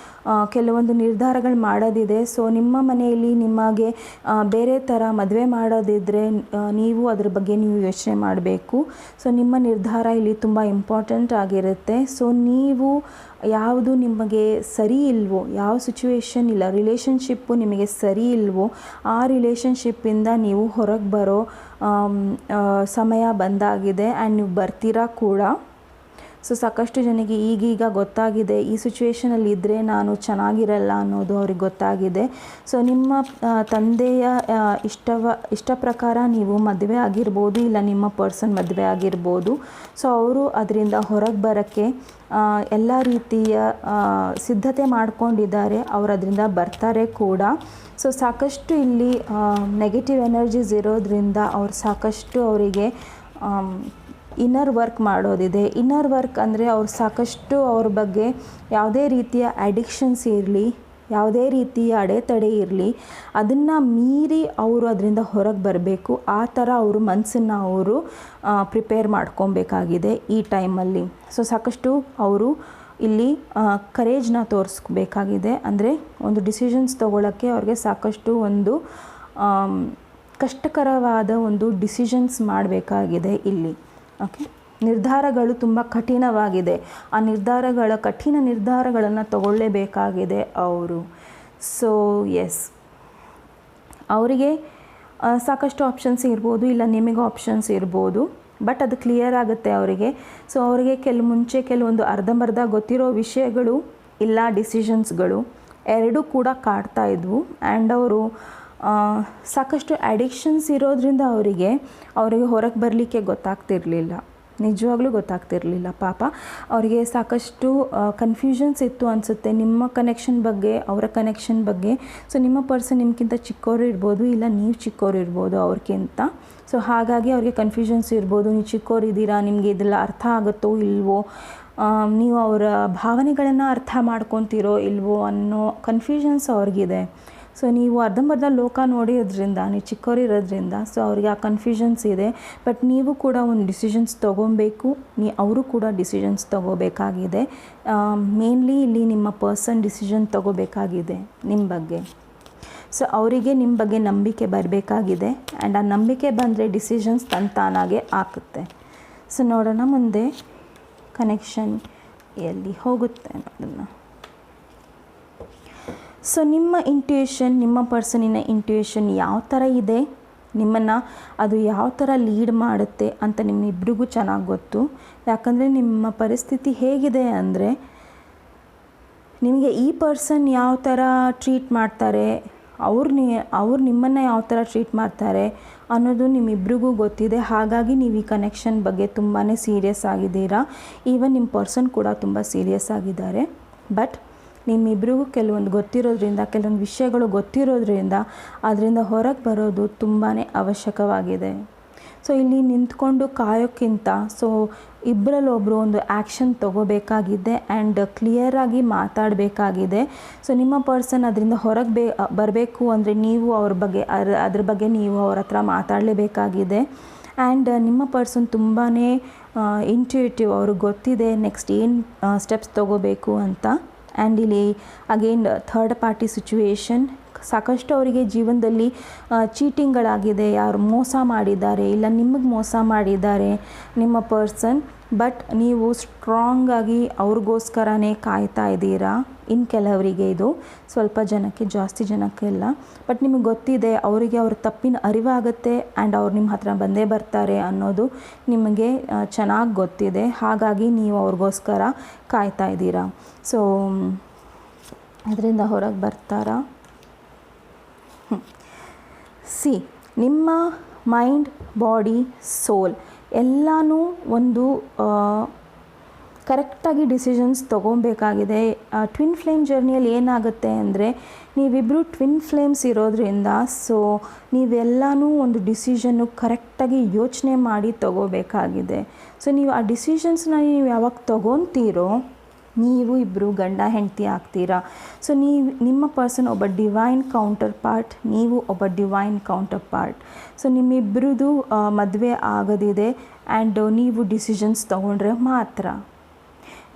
Speaker 1: ಕೆಲವೊಂದು ನಿರ್ಧಾರಗಳು ಮಾಡೋದಿದೆ. ಸೊ ನಿಮ್ಮ ಮನೆಯಲ್ಲಿ ನಿಮಗೆ ಬೇರೆ ಥರ ಮದುವೆ ಮಾಡೋದಿದ್ದರೆ ನೀವು ಅದ್ರ ಬಗ್ಗೆ ನೀವು ಯೋಚನೆ ಮಾಡಬೇಕು. ಸೊ ನಿಮ್ಮ ನಿರ್ಧಾರ ಇಲ್ಲಿ ತುಂಬ ಇಂಪಾರ್ಟೆಂಟ್ ಆಗಿರುತ್ತೆ. ಸೊ ನೀವು ಯಾವುದು ನಿಮಗೆ ಸರಿ ಇಲ್ವೋ, ಯಾವ ಸಿಚುವೇಶನ್ ಇಲ್ಲ, ರಿಲೇಷನ್ಶಿಪ್ಪು ನಿಮಗೆ ಸರಿ ಇಲ್ವೋ ಆ ರಿಲೇಷನ್ಶಿಪ್ಪಿಂದ ನೀವು ಹೊರಗೆ ಬರೋ ಸಮಯ ಬಂದಾಗಿದೆ. ಆ್ಯಂಡ್ ನೀವು ಬರ್ತೀರಾ ಕೂಡ. ಸೊ ಸಾಕಷ್ಟು ಜನಕ್ಕೆ ಈಗೀಗ ಗೊತ್ತಾಗಿದೆ ಈ ಸಿಚುವೇಷನಲ್ಲಿ ಇದ್ದರೆ ನಾನು ಚೆನ್ನಾಗಿರಲ್ಲ ಅನ್ನೋದು ಅವ್ರಿಗೆ ಗೊತ್ತಾಗಿದೆ. ಸೊ ನಿಮ್ಮ ತಂದೆಯ ಇಷ್ಟ ಪ್ರಕಾರ ನೀವು ಮದುವೆ ಆಗಿರ್ಬೋದು, ಇಲ್ಲ ನಿಮ್ಮ ಪರ್ಸನ್ ಮದುವೆ ಆಗಿರ್ಬೋದು. ಸೊ ಅವರು ಅದರಿಂದ ಹೊರಗೆ ಬರೋಕ್ಕೆ ಎಲ್ಲ ರೀತಿಯ ಸಿದ್ಧತೆ ಮಾಡ್ಕೊಂಡಿದ್ದಾರೆ. ಅವರು ಅದರಿಂದ ಬರ್ತಾರೆ ಕೂಡ. ಸೊ ಸಾಕಷ್ಟು ಇಲ್ಲಿ ನೆಗೆಟಿವ್ ಎನರ್ಜೀಸ್ ಇರೋದ್ರಿಂದ ಅವ್ರು ಸಾಕಷ್ಟು ಅವರಿಗೆ ಇನ್ನರ್ ವರ್ಕ್ ಮಾಡೋದಿದೆ. ಇನ್ನರ್ ವರ್ಕ್ ಅಂದರೆ ಅವ್ರು ಸಾಕಷ್ಟು ಅವ್ರ ಬಗ್ಗೆ ಯಾವುದೇ ರೀತಿಯ ಅಡಿಕ್ಷನ್ಸ್ ಇರಲಿ, ಯಾವುದೇ ರೀತಿಯ ಅಡೆತಡೆ ಇರಲಿ, ಅದನ್ನು ಮೀರಿ ಅವರು ಅದರಿಂದ ಹೊರಗೆ ಬರಬೇಕು. ಆ ಥರ ಅವರು ಮನಸ್ಸನ್ನು ಅವರು ಪ್ರಿಪೇರ್ ಮಾಡ್ಕೊಬೇಕಾಗಿದೆ ಈ ಟೈಮಲ್ಲಿ. ಸೊ ಸಾಕಷ್ಟು ಅವರು ಇಲ್ಲಿ ಕರೇಜ್ನ ತೋರಿಸ್ಬೇಕಾಗಿದೆ. ಅಂದರೆ ಒಂದು ಡಿಸಿಷನ್ಸ್ ತೊಗೊಳ್ಳೋಕ್ಕೆ ಅವ್ರಿಗೆ ಸಾಕಷ್ಟು ಒಂದು ಕಷ್ಟಕರವಾದ ಒಂದು ಡಿಸಿಷನ್ಸ್ ಮಾಡಬೇಕಾಗಿದೆ ಇಲ್ಲಿ. ಓಕೆ, ನಿರ್ಧಾರಗಳು ತುಂಬ ಕಠಿಣವಾಗಿದೆ. ಆ ಕಠಿಣ ನಿರ್ಧಾರಗಳನ್ನು ತಗೊಳ್ಳೇಬೇಕಾಗಿದೆ ಅವರು. ಸೊ ಎಸ್, ಅವರಿಗೆ ಸಾಕಷ್ಟು ಆಪ್ಷನ್ಸ್ ಇರ್ಬೋದು, ಇಲ್ಲ ನಿಮಗೆ ಆಪ್ಷನ್ಸ್ ಇರ್ಬೋದು, ಬಟ್ ಅದು ಕ್ಲಿಯರ್ ಆಗುತ್ತೆ ಅವರಿಗೆ. ಸೊ ಅವರಿಗೆ ಮುಂಚೆ ಕೆಲವೊಂದು ಅರ್ಧಂಬರ್ಧ ಗೊತ್ತಿರೋ ವಿಷಯಗಳು ಇಲ್ಲ ಡಿಸಿಷನ್ಸ್ಗಳು ಎರಡೂ ಕೂಡ ಕಾಡ್ತಾ ಇದ್ವು. ಆ್ಯಂಡ್ ಅವರು ಸಾಕಷ್ಟು ಅಡಿಕ್ಷನ್ಸ್ ಇರೋದ್ರಿಂದ ಅವರಿಗೆ ಹೊರಗೆ ಬರಲಿಕ್ಕೆ ಗೊತ್ತಾಗ್ತಿರಲಿಲ್ಲ, ನಿಜವಾಗ್ಲೂ ಗೊತ್ತಾಗ್ತಿರಲಿಲ್ಲ. ಪಾಪ ಅವರಿಗೆ ಸಾಕಷ್ಟು ಕನ್ಫ್ಯೂಷನ್ಸ್ ಇತ್ತು ಅನಿಸುತ್ತೆ ನಿಮ್ಮ ಕನೆಕ್ಷನ್ ಬಗ್ಗೆ, ಅವರ ಕನೆಕ್ಷನ್ ಬಗ್ಗೆ. ಸೊ ನಿಮ್ಮ ಪರ್ಸನ್ ನಿಮ್ಗಿಂತ ಚಿಕ್ಕವರು ಇರ್ಬೋದು, ಇಲ್ಲ ನೀವು ಚಿಕ್ಕವರು ಇರ್ಬೋದು ಅವ್ರಿಗಿಂತ. ಸೊ ಹಾಗಾಗಿ ಅವ್ರಿಗೆ ಕನ್ಫ್ಯೂಷನ್ಸ್ ಇರ್ಬೋದು, ನೀವು ಚಿಕ್ಕವರಿದ್ದೀರಾ, ನಿಮಗೆ ಇದೆಲ್ಲ ಅರ್ಥ ಆಗುತ್ತೋ ಇಲ್ವೋ, ನೀವು ಅವರ ಭಾವನೆಗಳನ್ನು ಅರ್ಥ ಮಾಡ್ಕೊತೀರೋ ಇಲ್ವೋ ಅನ್ನೋ ಕನ್ಫ್ಯೂಷನ್ಸ್ ಅವ್ರಿಗಿದೆ. ಸೊ ನೀವು ಅರ್ಧಂಬರ್ಧ ಲೋಕ ನೋಡಿರೋದ್ರಿಂದ, ನೀವು ಚಿಕ್ಕವರಿರೋದ್ರಿಂದ ಸೊ ಅವ್ರಿಗೆ ಆ ಕನ್ಫ್ಯೂಷನ್ಸ್ ಇದೆ. ಬಟ್ ನೀವು ಕೂಡ ಒಂದು ಡಿಸಿಷನ್ಸ್ ತೊಗೊಬೇಕು, ಅವರು ಕೂಡ ಡಿಸಿಷನ್ಸ್ ತೊಗೋಬೇಕಾಗಿದೆ. ಮೇನ್ಲಿ ಇಲ್ಲಿ ನಿಮ್ಮ ಪರ್ಸನ್ ಡಿಸಿಷನ್ ತೊಗೋಬೇಕಾಗಿದೆ ನಿಮ್ಮ ಬಗ್ಗೆ. ಸೊ ಅವರಿಗೆ ನಿಮ್ಮ ಬಗ್ಗೆ ನಂಬಿಕೆ ಬರಬೇಕಾಗಿದೆ. ಆ್ಯಂಡ್ ಆ ನಂಬಿಕೆ ಬಂದರೆ ಡಿಸಿಷನ್ಸ್ ತಾನಾಗೆ ಆಗುತ್ತೆ. ಸೊ ನೋಡೋಣ ಮುಂದೆ ಕನೆಕ್ಷನ್ ಎಲ್ಲಿ ಹೋಗುತ್ತೆ ಅನ್ನೋದನ್ನು. ಸೊ ನಿಮ್ಮ ಇಂಟ್ಯೂಷನ್, ನಿಮ್ಮ ಪರ್ಸನಿನ ಇಂಟ್ಯೂಷನ್ ಯಾವ ಥರ ಇದೆ, ನಿಮ್ಮನ್ನು ಅದು ಯಾವ ಥರ ಲೀಡ್ ಮಾಡುತ್ತೆ ಅಂತ ನಿಮ್ಮಿಬ್ಬರಿಗೂ ಚೆನ್ನಾಗಿ ಗೊತ್ತು. ಯಾಕಂದರೆ ನಿಮ್ಮ ಪರಿಸ್ಥಿತಿ ಹೇಗಿದೆ ಅಂದರೆ, ನಿಮಗೆ ಈ ಪರ್ಸನ್ ಯಾವ ಥರ ಟ್ರೀಟ್ ಮಾಡ್ತಾರೆ, ಅವ್ರು ನಿಮ್ಮನ್ನು ಯಾವ ಥರ ಟ್ರೀಟ್ ಮಾಡ್ತಾರೆ ಅನ್ನೋದು ನಿಮ್ಮಿಬ್ರಿಗೂ ಗೊತ್ತಿದೆ. ಹಾಗಾಗಿ ನೀವು ಈ ಕನೆಕ್ಷನ್ ಬಗ್ಗೆ ತುಂಬಾ ಸೀರಿಯಸ್ ಆಗಿದ್ದೀರಾ. ಈವನ್ ನಿಮ್ಮ ಪರ್ಸನ್ ಕೂಡ ತುಂಬ ಸೀರಿಯಸ್ ಆಗಿದ್ದಾರೆ. ಬಟ್ ನಿಮ್ಮಿಬ್ರಿಗೂ ಕೆಲವೊಂದು ಗೊತ್ತಿರೋದ್ರಿಂದ, ಕೆಲವೊಂದು ವಿಷಯಗಳು ಗೊತ್ತಿರೋದ್ರಿಂದ ಅದರಿಂದ ಹೊರಗೆ ಬರೋದು ತುಂಬಾ ಅವಶ್ಯಕವಾಗಿದೆ. ಸೊ ಇಲ್ಲಿ ನಿಂತ್ಕೊಂಡು ಕಾಯೋಕ್ಕಿಂತ ಸೊ ಇಬ್ಬರಲ್ಲೊಬ್ಬರು ಒಂದು ಆ್ಯಕ್ಷನ್ ತೊಗೋಬೇಕಾಗಿದೆ ಆ್ಯಂಡ್ ಕ್ಲಿಯರಾಗಿ ಮಾತಾಡಬೇಕಾಗಿದೆ. ಸೊ ನಿಮ್ಮ ಪರ್ಸನ್ ಅದರಿಂದ ಹೊರಗೆ ಬರಬೇಕು ಅಂದರೆ ನೀವು ಅದ್ರ ಬಗ್ಗೆ ನೀವು ಅವ್ರ ಹತ್ರ ಮಾತಾಡಲೇಬೇಕಾಗಿದೆ. ಆ್ಯಂಡ್ ನಿಮ್ಮ ಪರ್ಸನ್ ತುಂಬಾ ಇಂಟ್ಯೂಟಿವ್, ಅವ್ರಿಗೆ ಗೊತ್ತಿದೆ ನೆಕ್ಸ್ಟ್ ಏನು ಸ್ಟೆಪ್ಸ್ ತೊಗೋಬೇಕು ಅಂತ. ಆ್ಯಂಡ್ ಇಲ್ಲಿ ಅಗೇನ್ ಥರ್ಡ್ ಪಾರ್ಟಿ ಸಿಚುವೇಶನ್, ಸಾಕಷ್ಟು ಅವರಿಗೆ ಜೀವನದಲ್ಲಿ ಚೀಟಿಂಗ್ಗಳಾಗಿದೆ, ಯಾರು ಮೋಸ ಮಾಡಿದ್ದಾರೆ, ಇಲ್ಲ ನಿಮಗೆ ಮೋಸ ಮಾಡಿದ್ದಾರೆ ನಿಮ್ಮ ಪರ್ಸನ್. ಬಟ್ ನೀವು ಸ್ಟ್ರಾಂಗಾಗಿ ಅವ್ರಿಗೋಸ್ಕರನೇ ಕಾಯ್ತಾ ಇದ್ದೀರಾ. ಇನ್ನು ಕೆಲವರಿಗೆ ಇದು, ಸ್ವಲ್ಪ ಜನಕ್ಕೆ, ಜಾಸ್ತಿ ಜನಕ್ಕೆಲ್ಲ. ಬಟ್ ನಿಮಗೆ ಗೊತ್ತಿದೆ ಅವರಿಗೆ ಅವ್ರ ತಪ್ಪಿನ ಅರಿವಾಗುತ್ತೆ ಆ್ಯಂಡ್ ಅವ್ರು ನಿಮ್ಮ ಹತ್ರ ಬಂದೇ ಬರ್ತಾರೆ ಅನ್ನೋದು ನಿಮಗೆ ಚೆನ್ನಾಗಿ ಗೊತ್ತಿದೆ. ಹಾಗಾಗಿ ನೀವು ಅವ್ರಿಗೋಸ್ಕರ ಕಾಯ್ತಾ ಇದ್ದೀರಾ. ಸೊ ಅದರಿಂದ ಹೊರಗೆ ಬರ್ತಾರಾ? ಸಿ, ನಿಮ್ಮ ಮೈಂಡ್, ಬಾಡಿ, ಸೋಲ್ ಎಲ್ಲನೂ ಒಂದು ಕರೆಕ್ಟಾಗಿ ಡಿಸಿಷನ್ಸ್ ತೊಗೊಬೇಕಾಗಿದೆ. ಟ್ವಿನ್ ಫ್ಲೇಮ್ ಜರ್ನಿಯಲ್ಲಿ ಏನಾಗುತ್ತೆ ಅಂದರೆ, ನೀವಿಬ್ಬರು ಟ್ವಿನ್ ಫ್ಲೇಮ್ಸ್ ಇರೋದ್ರಿಂದ ಸೊ ನೀವೆಲ್ಲನೂ ಒಂದು ಡಿಸಿಷನ್ನು ಕರೆಕ್ಟಾಗಿ ಯೋಚನೆ ಮಾಡಿ ತೊಗೋಬೇಕಾಗಿದೆ. ಸೊ ನೀವು ಆ ಡಿಸಿಷನ್ಸ್ನ ನೀವು ಯಾವಾಗ ತೊಗೊತೀರೋ ನೀವು ಇಬ್ಬರು ಗಂಡ ಹೆಂಡತಿ ಆಗ್ತೀರಾ. ಸೊ ನಿಮ್ಮ ಪರ್ಸನ್ ಒಬ್ಬ ಡಿವೈನ್ ಕೌಂಟರ್ ಪಾರ್ಟ್, ನೀವು ಒಬ್ಬ ಡಿವೈನ್ ಕೌಂಟರ್ ಪಾರ್ಟ್. ಸೊ ನಿಮ್ಮಿಬ್ಬರದು ಮದುವೆ ಆಗೋದಿದೆ ಆ್ಯಂಡ್ ನೀವು ಡಿಸಿಷನ್ಸ್ ತೊಗೊಂಡ್ರೆ ಮಾತ್ರ.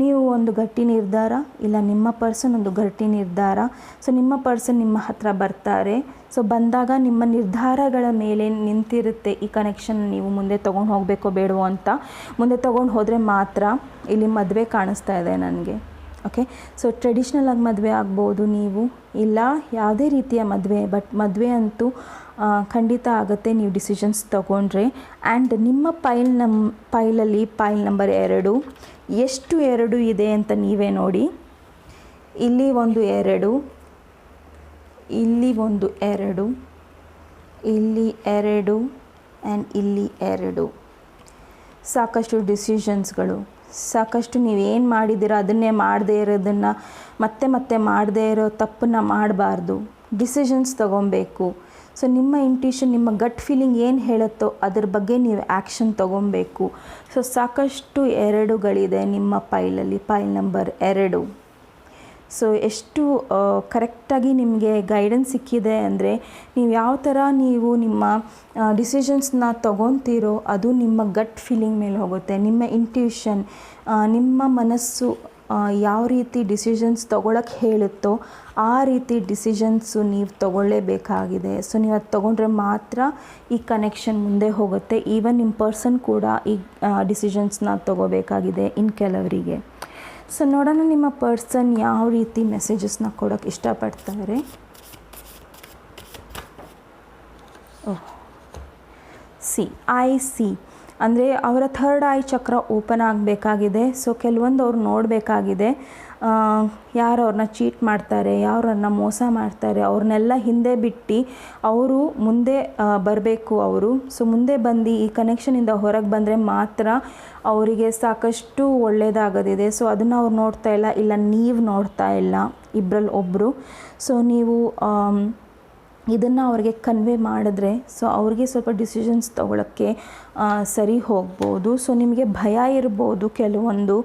Speaker 1: ನೀವು ಒಂದು ಗಟ್ಟಿ ನಿರ್ಧಾರ, ಇಲ್ಲ ನಿಮ್ಮ ಪರ್ಸನ್ ಒಂದು ಗಟ್ಟಿ ನಿರ್ಧಾರ. ಸೊ ನಿಮ್ಮ ಪರ್ಸನ್ ನಿಮ್ಮ ಹತ್ರ ಬರ್ತಾರೆ. ಸೊ ಬಂದಾಗ ನಿಮ್ಮ ನಿರ್ಧಾರಗಳ ಮೇಲೆ ನಿಂತಿರುತ್ತೆ ಈ ಕನೆಕ್ಷನ್. ನೀವು ಮುಂದೆ ತೊಗೊಂಡು ಹೋಗಬೇಕೋ ಬೇಡವೋ ಅಂತ. ಮುಂದೆ ತೊಗೊಂಡು ಹೋದರೆ ಮಾತ್ರ ಇಲ್ಲಿ ಮದುವೆ ಕಾಣಿಸ್ತಾ ಇದೆ ನನಗೆ. ಓಕೆ, ಸೊ ಟ್ರೆಡಿಷ್ನಲಾಗಿ ಮದುವೆ ಆಗ್ಬೋದು ನೀವು, ಇಲ್ಲ ಯಾವುದೇ ರೀತಿಯ ಮದುವೆ. ಬಟ್ ಮದುವೆ ಅಂತೂ ಖಂಡಿತ ಆಗುತ್ತೆ ನೀವು ಡಿಸಿಷನ್ಸ್ ತೊಗೊಂಡ್ರೆ. ಆ್ಯಂಡ್ ನಿಮ್ಮ ಪೈಲಲ್ಲಿ ಪೈಲ್ ನಂಬರ್ 2 ಎಷ್ಟು 2 ಇದೆ ಅಂತ ನೀವೇ ನೋಡಿ. ಇಲ್ಲಿ ಒಂದು 2, ಇಲ್ಲಿ ಒಂದು 2, ಇಲ್ಲಿ 2 ಆ್ಯಂಡ್ ಇಲ್ಲಿ 2. ಸಾಕಷ್ಟು ಡಿಸಿಷನ್ಸ್ಗಳು, ಸಾಕಷ್ಟು ನೀವೇನು ಮಾಡಿದ್ದೀರ ಅದನ್ನೇ ಮಾಡದೇ ಇರೋದನ್ನು ಮತ್ತೆ ಮಾಡದೇ ಇರೋ ತಪ್ಪನ್ನು ಮಾಡಬಾರ್ದು. ಡಿಸಿಷನ್ಸ್ ತೊಗೊಬೇಕು. ಸೊ ನಿಮ್ಮ ಇಂಟ್ಯೂಷನ್, ನಿಮ್ಮ ಗಟ್ ಫೀಲಿಂಗ್ ಏನು ಹೇಳುತ್ತೋ ಅದ್ರ ಬಗ್ಗೆ ನೀವು ಆ್ಯಕ್ಷನ್ ತೊಗೊಬೇಕು. ಸೊ ಸಾಕಷ್ಟು 2ಗಳಿದೆ ನಿಮ್ಮ ಪೈಲಲ್ಲಿ, ಪೈಲ್ ನಂಬರ್ 2. ಸೊ ಎಷ್ಟು ಕರೆಕ್ಟಾಗಿ ನಿಮಗೆ ಗೈಡೆನ್ಸ್ ಸಿಕ್ಕಿದೆ ಅಂದರೆ, ನೀವು ಯಾವ ಥರ ನೀವು ನಿಮ್ಮ ಡಿಸಿಷನ್ಸ್ನ ತೊಗೊತೀರೋ ಅದು ನಿಮ್ಮ ಗಟ್ ಫೀಲಿಂಗ್ ಮೇಲೆ ಹೋಗುತ್ತೆ. ನಿಮ್ಮ ಇಂಟ್ಯೂಷನ್, ನಿಮ್ಮ ಮನಸ್ಸು ಯಾವ ರೀತಿ ಡಿಸಿಷನ್ಸ್ ತೊಗೊಳಕ್ಕೆ ಹೇಳುತ್ತೋ ಆ ರೀತಿ ಡಿಸಿಷನ್ಸು ನೀವು ತೊಗೊಳ್ಳೇಬೇಕಾಗಿದೆ. ಸೊ ನೀವು ಅದು ತೊಗೊಂಡ್ರೆ ಮಾತ್ರ ಈ ಕನೆಕ್ಷನ್ ಮುಂದೆ ಹೋಗುತ್ತೆ. ಈವನ್ ನಿಮ್ಮ ಪರ್ಸನ್ ಕೂಡ ಈ ಡಿಸಿಷನ್ಸ್ನ ತೊಗೋಬೇಕಾಗಿದೆ ಇನ್ನು ಕೆಲವರಿಗೆ. ಸೊ ನೋಡೋಣ ನಿಮ್ಮ ಪರ್ಸನ್ ಯಾವ ರೀತಿ ಮೆಸೇಜಸ್ನ ಕೊಡೋಕ್ಕೆ ಇಷ್ಟಪಡ್ತಾರೆ. ಐ ಸಿ ಅಂದರೆ ಅವರ ಥರ್ಡ್ ಐ ಚಕ್ರ ಓಪನ್ ಆಗಬೇಕಾಗಿದೆ. ಸೊ ಕೆಲವೊಂದು ಅವ್ರು ನೋಡಬೇಕಾಗಿದೆ, ಯಾರು ಅವ್ರನ್ನ ಚೀಟ್ ಮಾಡ್ತಾರೆ, ಯಾರನ್ನ ಮೋಸ ಮಾಡ್ತಾರೆ, ಅವ್ರನ್ನೆಲ್ಲ ಹಿಂದೆ ಬಿಟ್ಟು ಅವರು ಮುಂದೆ ಬರಬೇಕು. ಸೊ ಮುಂದೆ ಬಂದು ಈ ಕನೆಕ್ಷನಿಂದ ಹೊರಗೆ ಬಂದರೆ ಮಾತ್ರ ಅವರಿಗೆ ಸಾಕಷ್ಟು ಒಳ್ಳೆಯದಾಗೋದಿದೆ. ಸೊ ಅದನ್ನು ಅವ್ರು ನೋಡ್ತಾ ಇಲ್ಲ ನೀವು ನೋಡ್ತಾ ಇಲ್ಲ, ಇಬ್ಬರಲ್ಲಿ ಒಬ್ಬರು. ಸೊ ನೀವು ಇದನ್ನು ಅವ್ರಿಗೆ ಕನ್ವೆ ಮಾಡಿದ್ರೆ ಸೊ ಅವ್ರಿಗೆ ಸ್ವಲ್ಪ ಡಿಸಿಷನ್ಸ್ ತೊಗೊಳಕ್ಕೆ ಸರಿ ಹೋಗ್ಬೋದು. ಸೊ ನಿಮಗೆ ಭಯ ಇರ್ಬೋದು ಕೆಲವೊಂದು,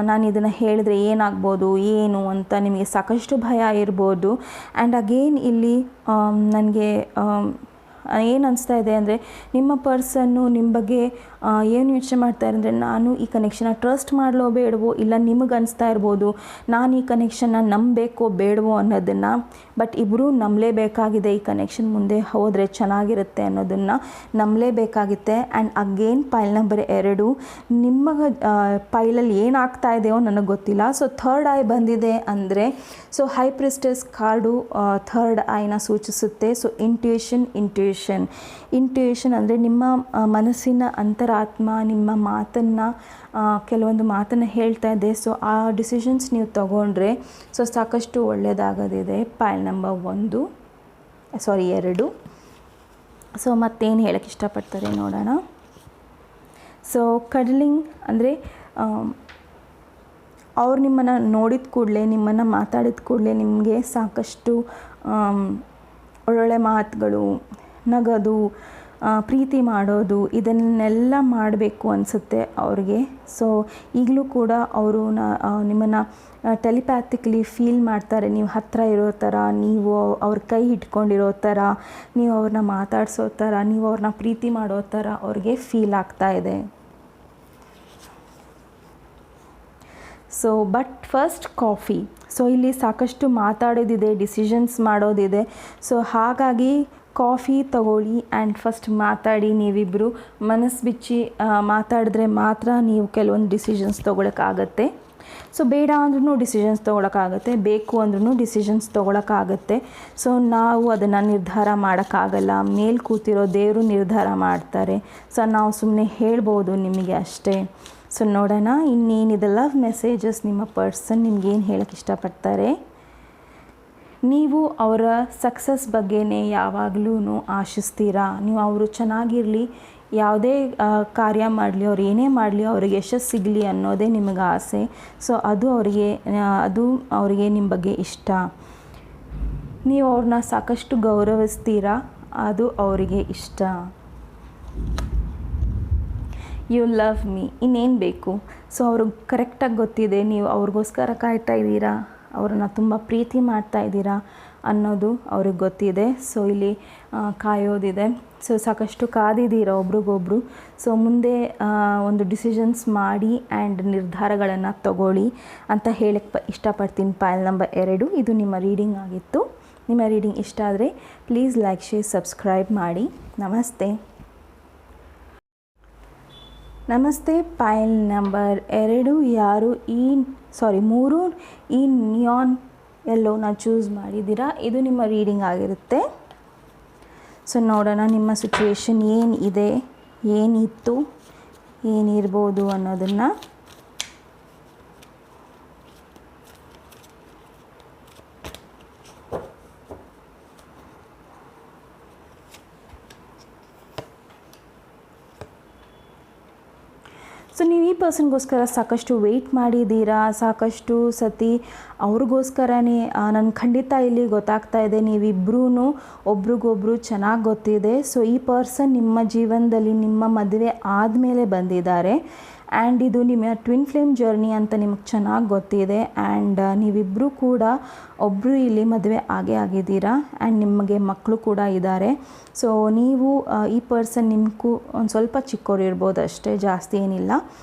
Speaker 1: ನಾನು ಇದನ್ನು ಹೇಳಿದ್ರೆ ಏನಾಗ್ಬೋದು ಏನು ಅಂತ ನಿಮಗೆ ಸಾಕಷ್ಟು ಭಯ ಇರ್ಬೋದು. ಆ್ಯಂಡ್ ಅಗೇನ್ ಇಲ್ಲಿ ನನಗೆ ಏನು ಅನಿಸ್ತಾ ಇದೆ ಅಂದರೆ, ನಿಮ್ಮ ಪರ್ಸನ್ನು ನಿಮ್ಮ ಬಗ್ಗೆ ಏನು ಯೋಚನೆ ಮಾಡ್ತಾರೆ ಅಂದರೆ, ನಾನು ಈ ಕನೆಕ್ಷನ್ನ ಟ್ರಸ್ಟ್ ಮಾಡಲೋ ಬೇಡವೋ, ಇಲ್ಲ ನಿಮಗೆ ಅನಿಸ್ತಾ ಇರ್ಬೋದು ನಾನು ಈ ಕನೆಕ್ಷನ್ನ ನಂಬಬೇಕೋ ಬೇಡವೋ ಅನ್ನೋದನ್ನು. ಬಟ್ ಇಬ್ಬರೂ ನಂಬಲೇಬೇಕಾಗಿದೆ, ಈ ಕನೆಕ್ಷನ್ ಮುಂದೆ ಹೋದರೆ ಚೆನ್ನಾಗಿರುತ್ತೆ ಅನ್ನೋದನ್ನು ನಂಬಲೇಬೇಕಾಗುತ್ತೆ. ಆ್ಯಂಡ್ ಅಗೇನ್ ಪೈಲ್ ನಂಬರ್ 2, ನಿಮ್ಮ ಪೈಲಲ್ಲಿ ಏನಾಗ್ತಾ ಇದೆಯೋ ನನಗೆ ಗೊತ್ತಿಲ್ಲ. ಸೊ ಥರ್ಡ್ ಐ ಬಂದಿದೆ ಅಂದರೆ, ಸೊ ಹೈ ಪ್ರಿಸ್ಟೆಸ್ ಕಾರ್ಡು ಥರ್ಡ್ ಐನ ಸೂಚಿಸುತ್ತೆ. ಸೊ ಇಂಟ್ಯೂಷನ್ ಅಂದರೆ ನಿಮ್ಮ ಮನಸ್ಸಿನ ಅಂತರಾತ್ಮ ನಿಮ್ಮ ಮಾತನ್ನು, ಕೆಲವೊಂದು ಮಾತನ್ನು ಹೇಳ್ತಾ ಇದೆ. ಸೊ ಆ ಡಿಸಿಷನ್ಸ್ ನೀವು ತಗೊಂಡ್ರೆ ಸೊ ಸಾಕಷ್ಟು ಒಳ್ಳೆಯದಾಗೋದಿದೆ. ಪೈಲ್ ನಂಬರ್ 2. ಸೊ ಮತ್ತೇನು ಹೇಳೋಕ್ಕೆ ಇಷ್ಟಪಡ್ತಾರೆ ನೋಡೋಣ. ಸೊ ಕಡಲಿಂಗ್ ಅಂದರೆ ಅವ್ರು ನಿಮ್ಮನ್ನು ನೋಡಿದ ಕೂಡಲೇ, ನಿಮ್ಮನ್ನು ಮಾತಾಡಿದ ಕೂಡಲೇ ನಿಮಗೆ ಸಾಕಷ್ಟು ಒಳ್ಳೊಳ್ಳೆ ಮಾತುಗಳು, ನಗೋದು, ಪ್ರೀತಿ ಮಾಡೋದು, ಇದನ್ನೆಲ್ಲ ಮಾಡಬೇಕು ಅನಿಸುತ್ತೆ ಅವ್ರಿಗೆ. ಸೊ ಈಗಲೂ ಕೂಡ ಅವರು ನಿಮ್ಮನ್ನು ಟೆಲಿಪ್ಯಾಥಿಕಲಿ ಫೀಲ್ ಮಾಡ್ತಾರೆ. ನೀವು ಹತ್ತಿರ ಇರೋ ಥರ, ನೀವು ಅವ್ರ ಕೈ ಹಿಡ್ಕೊಂಡಿರೋ ಥರ, ನೀವು ಅವ್ರನ್ನ ಮಾತಾಡಿಸೋ ಥರ, ನೀವು ಅವ್ರನ್ನ ಪ್ರೀತಿ ಮಾಡೋ ಥರ ಅವ್ರಿಗೆ ಫೀಲ್ ಆಗ್ತಾ ಇದೆ. So but first coffee. So ಇಲ್ಲಿ ಸಾಕಷ್ಟು ಮಾತಾಡೋದಿದೆ, ಡಿಸಿಷನ್ಸ್ ಮಾಡೋದಿದೆ. ಸೊ ಹಾಗಾಗಿ ಕಾಫಿ ತಗೊಳ್ಳಿ ಆ್ಯಂಡ್ ಫಸ್ಟ್ ಮಾತಾಡಿ. ನೀವಿಬ್ಬರು ಮನಸ್ಸು ಬಿಚ್ಚಿ ಮಾತಾಡಿದ್ರೆ ಮಾತ್ರ ನೀವು ಕೆಲವೊಂದು ಡಿಸಿಷನ್ಸ್ ತೊಗೊಳಕ್ಕಾಗತ್ತೆ. ಸೊ ಬೇಡ ಅಂದ್ರೂ ಡಿಸಿಷನ್ಸ್ ತೊಗೊಳಕ್ಕಾಗತ್ತೆ, ಬೇಕು ಅಂದ್ರೂ ಡಿಸಿಷನ್ಸ್ ತೊಗೊಳಕ್ಕಾಗತ್ತೆ. ಸೊ ನಾವು ಅದನ್ನು ನಿರ್ಧಾರ ಮಾಡೋಕ್ಕಾಗಲ್ಲ, ಮೇಲೆ ಕೂತಿರೋ ದೇವರು ನಿರ್ಧಾರ ಮಾಡ್ತಾರೆ. ಸೊ ನಾವು ಸುಮ್ಮನೆ ಹೇಳ್ಬೋದು ನಿಮಗೆ ಅಷ್ಟೇ. ಸೊ ನೋಡೋಣ ಇನ್ನೇನಿದೆ ಲವ್ ಮೆಸೇಜಸ್. ನಿಮ್ಮ ಪರ್ಸನ್ ನಿಮಗೇನು ಹೇಳೋಕ್ಕೆ ಇಷ್ಟಪಡ್ತಾರೆ. ನೀವು ಅವರ ಸಕ್ಸಸ್ ಬಗ್ಗೆನೇ ಯಾವಾಗಲೂ ಆಶಿಸ್ತೀರಾ. ನೀವು ಅವರು ಚೆನ್ನಾಗಿರಲಿ, ಯಾವುದೇ ಕಾರ್ಯ ಮಾಡಲಿ, ಅವ್ರು ಏನೇ ಮಾಡಲಿ ಅವ್ರಿಗೆ ಯಶಸ್ಸು ಸಿಗಲಿ ಅನ್ನೋದೇ ನಿಮಗೆ ಆಸೆ. ಸೊ ಅದು ಅವರಿಗೆ ನಿಮ್ಮ ಬಗ್ಗೆ ಇಷ್ಟ. ನೀವು ಅವ್ರನ್ನ ಸಾಕಷ್ಟು ಗೌರವಿಸ್ತೀರಾ, ಅದು ಅವರಿಗೆ ಇಷ್ಟ. ಯು ಲವ್ ಮೀ, ಇನ್ನೇನು ಬೇಕು. ಸೊ ಅವ್ರಿಗೆ ಕರೆಕ್ಟಾಗಿ ಗೊತ್ತಿದೆ ನೀವು ಅವ್ರಿಗೋಸ್ಕರ ಕಾಯ್ತಾ ಇದ್ದೀರಾ, ಅವ್ರನ್ನ ತುಂಬ ಪ್ರೀತಿ ಮಾಡ್ತಾ ಇದ್ದೀರಾ ಅನ್ನೋದು ಅವ್ರಿಗೆ ಗೊತ್ತಿದೆ. ಸೊ ಇಲ್ಲಿ ಕಾಯೋದಿದೆ. ಸೊ ಸಾಕಷ್ಟು ಕಾದಿದ್ದೀರಾ ಒಬ್ರಿಗೊಬ್ರು. ಸೊ ಮುಂದೆ ಒಂದು ಡಿಸಿಷನ್ಸ್ ಮಾಡಿ ಆ್ಯಂಡ್ ನಿರ್ಧಾರಗಳನ್ನು ತಗೊಳ್ಳಿ ಅಂತ ಹೇಳಕ್ಕೆ ಇಷ್ಟಪಡ್ತೀನಿ. ಪೈಲ್ ನಂಬರ್ 2 ಇದು ನಿಮ್ಮ ರೀಡಿಂಗ್ ಆಗಿತ್ತು. ನಿಮ್ಮ ರೀಡಿಂಗ್ ಇಷ್ಟ ಆದರೆ ಪ್ಲೀಸ್ ಲೈಕ್, ಶೇರ್, ಸಬ್ಸ್ಕ್ರೈಬ್ ಮಾಡಿ. ನಮಸ್ತೆ. ಪೈಲ್ ನಂಬರ್ 2 ಯಾರು 3 ಈ ನಿಯಾನ್ ಎಲ್ಲೋನ ಚೂಸ್ ಮಾಡಿದ್ದೀರಾ, ಇದು ನಿಮ್ಮ ರೀಡಿಂಗ್ ಆಗಿರುತ್ತೆ. ಸೊ ನೋಡೋಣ ನಿಮ್ಮ ಸಿಚುವೇಶನ್ ಏನಿದೆ, ಏನಿತ್ತು, ಏನಿರ್ಬೋದು ಅನ್ನೋದನ್ನು. ಸೊ ನೀವು ಈ ಪರ್ಸನ್ಗೋಸ್ಕರ ಸಾಕಷ್ಟು ವೆಯ್ಟ್ ಮಾಡಿದ್ದೀರಾ, ಸಾಕಷ್ಟು ಸತಿ ಅವ್ರಿಗೋಸ್ಕರನೇ ನನಗೆ ಖಂಡಿತ ಇಲ್ಲಿ ಗೊತ್ತಾಗ್ತಾ ಇದೆ ನೀವಿಬ್ಬರೂ ಒಬ್ರಿಗೊಬ್ರು ಚೆನ್ನಾಗಿ ಗೊತ್ತಿದೆ. ಸೊ ಈ ಪರ್ಸನ್ ನಿಮ್ಮ ಜೀವನದಲ್ಲಿ ನಿಮ್ಮ ಮದುವೆ ಆದಮೇಲೆ ಬಂದಿದ್ದಾರೆ ಆ್ಯಂಡ್ ಇದು ನಿಮ್ಮ ಟ್ವಿನ್ ಫ್ಲೇಮ್ ಜರ್ನಿ ಅಂತ ನಿಮಗೆ ಚೆನ್ನಾಗಿ ಗೊತ್ತಿದೆ. ಆ್ಯಂಡ್ ನೀವಿಬ್ಬರೂ ಕೂಡ ಒಬ್ಬರು ಇಲ್ಲಿ ಮದುವೆ ಆಗಿದ್ದೀರಾ ಆ್ಯಂಡ್ ನಿಮಗೆ ಮಕ್ಕಳು ಕೂಡ ಇದ್ದಾರೆ. ಸೊ ನೀವು ಈ ಪರ್ಸನ್ ನಿಮಗೂ ಒಂದು ಸ್ವಲ್ಪ ಚಿಕ್ಕವರು ಇರ್ಬೋದು ಅಷ್ಟೇ, ಜಾಸ್ತಿ ಏನಿಲ್ಲ.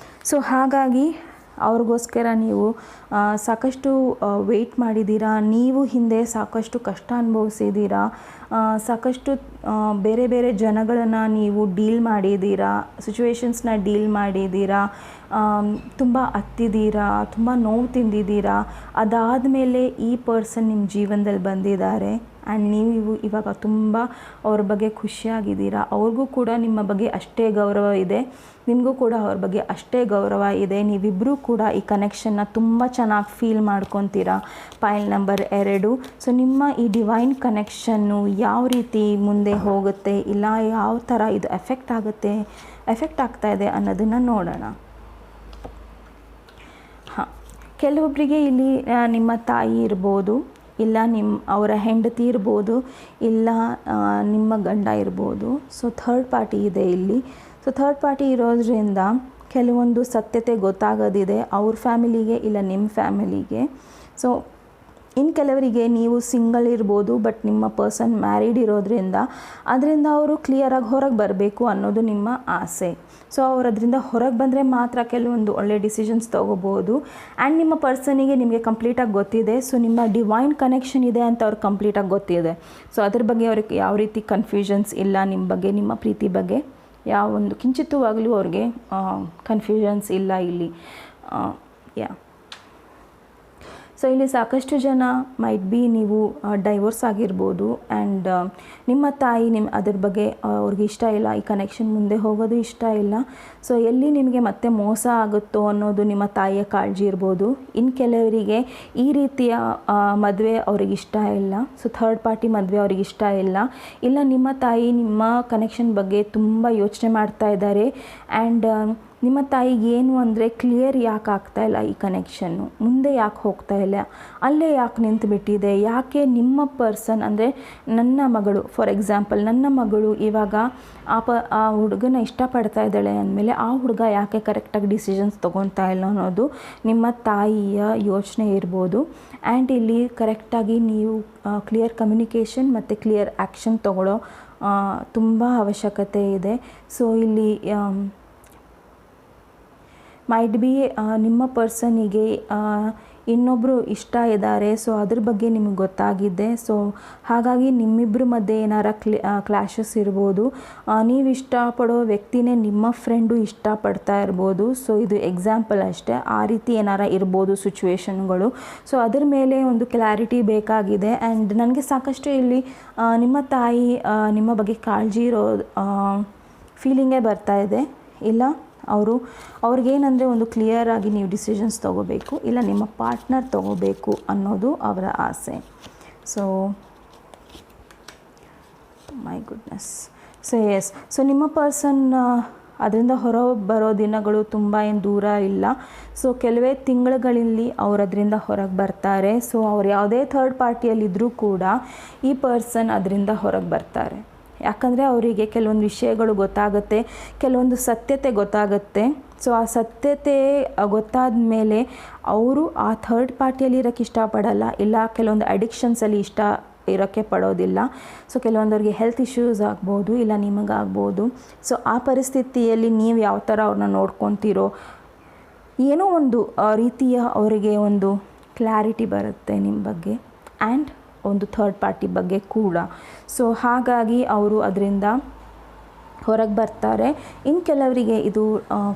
Speaker 1: ಸೊ ಹಾಗಾಗಿ ಅವ್ರಿಗೋಸ್ಕರ ನೀವು ಸಾಕಷ್ಟು ವೆಯ್ಟ್ ಮಾಡಿದ್ದೀರಾ. ನೀವು ಹಿಂದೆ ಸಾಕಷ್ಟು ಕಷ್ಟ ಅನುಭವಿಸಿದ್ದೀರಾ, ಸಾಕಷ್ಟು ಬೇರೆ ಬೇರೆ ಜನಗಳನ್ನು ನೀವು ಡೀಲ್ ಮಾಡಿದ್ದೀರಾ, ಸಿಚುವೇಶನ್ಸ್ನ ಡೀಲ್ ಮಾಡಿದ್ದೀರಾ, ತುಂಬ ಹತ್ತಿದ್ದೀರಾ, ತುಂಬ ನೋವು ತಿಂದಿದ್ದೀರಾ. ಅದಾದಮೇಲೆ ಈ ಪರ್ಸನ್ ನಿಮ್ಮ ಜೀವನದಲ್ಲಿ ಬಂದಿದ್ದಾರೆ ಆ್ಯಂಡ್ ನೀವು ಇವಾಗ ತುಂಬ ಅವ್ರ ಬಗ್ಗೆ ಖುಷಿಯಾಗಿದ್ದೀರಾ. ಅವ್ರಿಗೂ ಕೂಡ ನಿಮ್ಮ ಬಗ್ಗೆ ಅಷ್ಟೇ ಗೌರವ ಇದೆ, ನಿಮಗೂ ಕೂಡ ಅವ್ರ ಬಗ್ಗೆ ಅಷ್ಟೇ ಗೌರವ ಇದೆ. ನೀವಿಬ್ಬರೂ ಕೂಡ ಈ ಕನೆಕ್ಷನ್ನ ತುಂಬ ಚೆನ್ನಾಗಿ ಫೀಲ್ ಮಾಡ್ಕೊತೀರಾ. File number 2. ಸೊ ನಿಮ್ಮ ಈ ಡಿವೈನ್ ಕನೆಕ್ಷನ್ನು ಯಾವ ರೀತಿ ಮುಂದೆ ಹೋಗುತ್ತೆ, ಇಲ್ಲ ಯಾವ ಥರ ಇದು ಎಫೆಕ್ಟ್ ಆಗ್ತಾ ಇದೆ ಅನ್ನೋದನ್ನು ನೋಡೋಣ. ಹಾಂ, ಕೆಲವೊಬ್ಬರಿಗೆ ಇಲ್ಲಿ ನಿಮ್ಮ ತಾಯಿ ಇರ್ಬೋದು, ಇಲ್ಲ ಅವರ ಹೆಂಡತಿ ಇರ್ಬೋದು, ಇಲ್ಲ ನಿಮ್ಮ ಗಂಡ ಇರ್ಬೋದು. ಸೊ ಥರ್ಡ್ ಪಾರ್ಟಿ ಇದೆ ಇಲ್ಲಿ. ಸೊ ಥರ್ಡ್ ಪಾರ್ಟಿ ಇರೋದ್ರಿಂದ ಕೆಲವೊಂದು ಸತ್ಯತೆ ಗೊತ್ತಾಗೋದಿದೆ ಅವ್ರ ಫ್ಯಾಮಿಲಿಗೆ, ಇಲ್ಲ ನಿಮ್ಮ ಫ್ಯಾಮಿಲಿಗೆ. ಸೊ ಇನ್ನು ಕೆಲವರಿಗೆ ನೀವು ಸಿಂಗಲ್ ಇರ್ಬೋದು, ಬಟ್ ನಿಮ್ಮ ಪರ್ಸನ್ ಮ್ಯಾರಿಡ್ ಇರೋದ್ರಿಂದ ಅದರಿಂದ ಅವರು ಕ್ಲಿಯರಾಗಿ ಹೊರಗೆ ಬರಬೇಕು ಅನ್ನೋದು ನಿಮ್ಮ ಆಸೆ. ಸೊ ಅವ್ರು ಅದರಿಂದ ಹೊರಗೆ ಬಂದರೆ ಮಾತ್ರ ಕೆಲವೊಂದು ಒಳ್ಳೆ ಡಿಸಿಷನ್ಸ್ ತೊಗೋಬೋದು. ಆ್ಯಂಡ್ ನಿಮ್ಮ ಪರ್ಸನಿಗೆ ನಿಮಗೆ ಕಂಪ್ಲೀಟಾಗಿ ಗೊತ್ತಿದೆ. ಸೊ ನಿಮ್ಮ ಡಿವೈನ್ ಕನೆಕ್ಷನ್ ಇದೆ ಅಂತ ಅವ್ರಿಗೆ ಕಂಪ್ಲೀಟಾಗಿ ಗೊತ್ತಿದೆ. ಸೊ ಅದ್ರ ಬಗ್ಗೆ ಅವ್ರಿಗೆ ಯಾವ ರೀತಿ ಕನ್ಫ್ಯೂಷನ್ಸ್ ಇಲ್ಲ, ನಿಮ್ಮ ಬಗ್ಗೆ, ನಿಮ್ಮ ಪ್ರೀತಿ ಬಗ್ಗೆ ಯಾವ ಒಂದು ಕಿಂಚಿತ್ತವಾಗಲೂ ಅವ್ರಿಗೆ ಕನ್ಫ್ಯೂಷನ್ಸ್ ಇಲ್ಲ ಇಲ್ಲಿ. ಸೊ ಇಲ್ಲಿ ಸಾಕಷ್ಟು ಜನ ಮೈಟ್ ಬಿ ನೀವು ಡೈವೋರ್ಸ್ ಆಗಿರ್ಬೋದು ಆ್ಯಂಡ್ ನಿಮ್ಮ ತಾಯಿ ಅದ್ರ ಬಗ್ಗೆ ಅವ್ರಿಗೆ ಇಷ್ಟ ಇಲ್ಲ, ಈ ಕನೆಕ್ಷನ್ ಮುಂದೆ ಹೋಗೋದು ಇಷ್ಟ ಇಲ್ಲ. ಸೊ ಎಲ್ಲಿ ನಿಮಗೆ ಮತ್ತೆ ಮೋಸ ಆಗುತ್ತೋ ಅನ್ನೋದು ನಿಮ್ಮ ತಾಯಿಯ ಕಾಳಜಿ ಇರ್ಬೋದು. ಇನ್ನು ಕೆಲವರಿಗೆ ಈ ರೀತಿಯ ಮದುವೆ ಅವ್ರಿಗೆ ಇಷ್ಟ ಇಲ್ಲ. ಸೊ ಥರ್ಡ್ ಪಾರ್ಟಿ ಮದುವೆ ಅವ್ರಿಗೆ ಇಷ್ಟ ಇಲ್ಲ, ಇಲ್ಲ ನಿಮ್ಮ ತಾಯಿ ನಿಮ್ಮ ಕನೆಕ್ಷನ್ ಬಗ್ಗೆ ತುಂಬ ಯೋಚನೆ ಮಾಡ್ತಾ ಇದ್ದಾರೆ. ಆ್ಯಂಡ್ ನಿಮ್ಮ ತಾಯಿಗೆ ಏನು ಅಂದರೆ ಕ್ಲಿಯರ್ ಯಾಕೆ ಆಗ್ತಾಯಿಲ್ಲ, ಈ ಕನೆಕ್ಷನ್ನು ಮುಂದೆ ಯಾಕೆ ಹೋಗ್ತಾ ಇಲ್ಲ, ಅಲ್ಲೇ ಯಾಕೆ ನಿಂತುಬಿಟ್ಟಿದೆ, ಯಾಕೆ ನಿಮ್ಮ ಪರ್ಸನ್ ಅಂದರೆ ನನ್ನ ಮಗಳು, ಫಾರ್ ಎಕ್ಸಾಂಪಲ್ ನನ್ನ ಮಗಳು ಇವಾಗ ಆ ಹುಡುಗನ ಇಷ್ಟಪಡ್ತಾ ಇದ್ದಾಳೆ ಅಂದಮೇಲೆ ಆ ಹುಡುಗ ಯಾಕೆ ಕರೆಕ್ಟಾಗಿ ಡಿಸಿಷನ್ಸ್ ತೊಗೊತಾ ಇಲ್ಲ ಅನ್ನೋದು ನಿಮ್ಮ ತಾಯಿಯ ಯೋಚನೆ ಇರ್ಬೋದು. ಆ್ಯಂಡ್ ಇಲ್ಲಿ ಕರೆಕ್ಟಾಗಿ ನೀವು ಕ್ಲಿಯರ್ ಕಮ್ಯುನಿಕೇಷನ್ ಮತ್ತು ಕ್ಲಿಯರ್ ಆ್ಯಕ್ಷನ್ ತೊಗೊಳ್ಳೋ ತುಂಬ ಅವಶ್ಯಕತೆ ಇದೆ. ಸೊ ಇಲ್ಲಿ ಮೈಟ್ ಬಿ ನಿಮ್ಮ ಪರ್ಸನಿಗೆ ಇನ್ನೊಬ್ಬರು ಇಷ್ಟ ಇದ್ದಾರೆ. ಸೊ ಅದ್ರ ಬಗ್ಗೆ ನಿಮಗೆ ಗೊತ್ತಾಗಿದೆ. ಸೊ ಹಾಗಾಗಿ ನಿಮ್ಮಿಬ್ಬರ ಮಧ್ಯೆ ಏನಾರ ಕ್ಲಾಶಸ್ ಇರ್ಬೋದು. ನೀವು ಇಷ್ಟಪಡೋ ವ್ಯಕ್ತಿನೇ ನಿಮ್ಮ ಫ್ರೆಂಡು ಇಷ್ಟಪಡ್ತಾ ಇರ್ಬೋದು. ಸೊ ಇದು ಎಕ್ಸಾಂಪಲ್ ಅಷ್ಟೇ, ಆ ರೀತಿ ಏನಾರ ಇರ್ಬೋದು ಸಿಚುವೇಶನ್ಗಳು. ಸೊ ಅದ್ರ ಮೇಲೆ ಒಂದು ಕ್ಲಾರಿಟಿ ಬೇಕಾಗಿದೆ. ಆ್ಯಂಡ್ ನನಗೆ ಸಾಕಷ್ಟು ಇಲ್ಲಿ ನಿಮ್ಮ ತಾಯಿ ನಿಮ್ಮ ಬಗ್ಗೆ ಕಾಳಜಿ ಇರೋ ಫೀಲಿಂಗೇ ಬರ್ತಾ ಇದೆ. ಇಲ್ಲ ಅವ್ರಿಗೇನಂದರೆ ಒಂದು ಕ್ಲಿಯರಾಗಿ ನೀವು ಡಿಸಿಷನ್ಸ್ ತೊಗೋಬೇಕು, ಇಲ್ಲ ನಿಮ್ಮ ಪಾರ್ಟ್ನರ್ ತೊಗೋಬೇಕು ಅನ್ನೋದು ಅವರ ಆಸೆ. So my goodness. So yes, so ನಿಮ್ಮ ಪರ್ಸನ್ ಅದರಿಂದ ಹೊರ ಬರೋ ದಿನಗಳು ತುಂಬ ಏನು ದೂರ ಇಲ್ಲ. ಸೊ ಕೆಲವೇ ತಿಂಗಳುಗಳಲ್ಲಿ ಅವ್ರು ಅದರಿಂದ ಹೊರಗೆ ಬರ್ತಾರೆ. ಸೊ ಅವ್ರು ಯಾವುದೇ ಥರ್ಡ್ ಪಾರ್ಟಿಯಲ್ಲಿದ್ದರೂ ಕೂಡ ಈ ಪರ್ಸನ್ ಅದರಿಂದ ಹೊರಗೆ ಬರ್ತಾರೆ. ಯಾಕಂದರೆ ಅವರಿಗೆ ಕೆಲವೊಂದು ವಿಷಯಗಳು ಗೊತ್ತಾಗುತ್ತೆ, ಕೆಲವೊಂದು ಸತ್ಯತೆ ಗೊತ್ತಾಗುತ್ತೆ. ಸೊ ಆ ಸತ್ಯತೆ ಗೊತ್ತಾದ ಮೇಲೆ ಅವರು ಆ ಥರ್ಡ್ ಪಾರ್ಟಿಯಲ್ಲಿ ಇರೋಕ್ಕೆ ಇಷ್ಟಪಡಲ್ಲ, ಇಲ್ಲ ಕೆಲವೊಂದು ಅಡಿಕ್ಷನ್ಸಲ್ಲಿ ಇರೋಕ್ಕೆ ಪಡೋದಿಲ್ಲ. ಸೊ ಕೆಲವೊಂದವ್ರಿಗೆ ಹೆಲ್ತ್ ಇಶ್ಯೂಸ್ ಆಗ್ಬೋದು, ಇಲ್ಲ ನಿಮಗಾಗ್ಬೋದು. ಸೊ ಆ ಪರಿಸ್ಥಿತಿಯಲ್ಲಿ ನೀವು ಯಾವ ಥರ ಅವ್ರನ್ನ ನೋಡ್ಕೊತೀರೋ, ಏನೋ ಒಂದು ರೀತಿಯ ಅವರಿಗೆ ಒಂದು ಕ್ಲಾರಿಟಿ ಬರುತ್ತೆ ನಿಮ್ಮ ಬಗ್ಗೆ ಆ್ಯಂಡ್ ಒಂದು ಥರ್ಡ್ ಪಾರ್ಟಿ ಬಗ್ಗೆ ಕೂಡ. ಸೊ ಹಾಗಾಗಿ ಅವರು ಅದರಿಂದ ಹೊರಗೆ ಬರ್ತಾರೆ. ಇನ್ನು ಕೆಲವರಿಗೆ ಇದು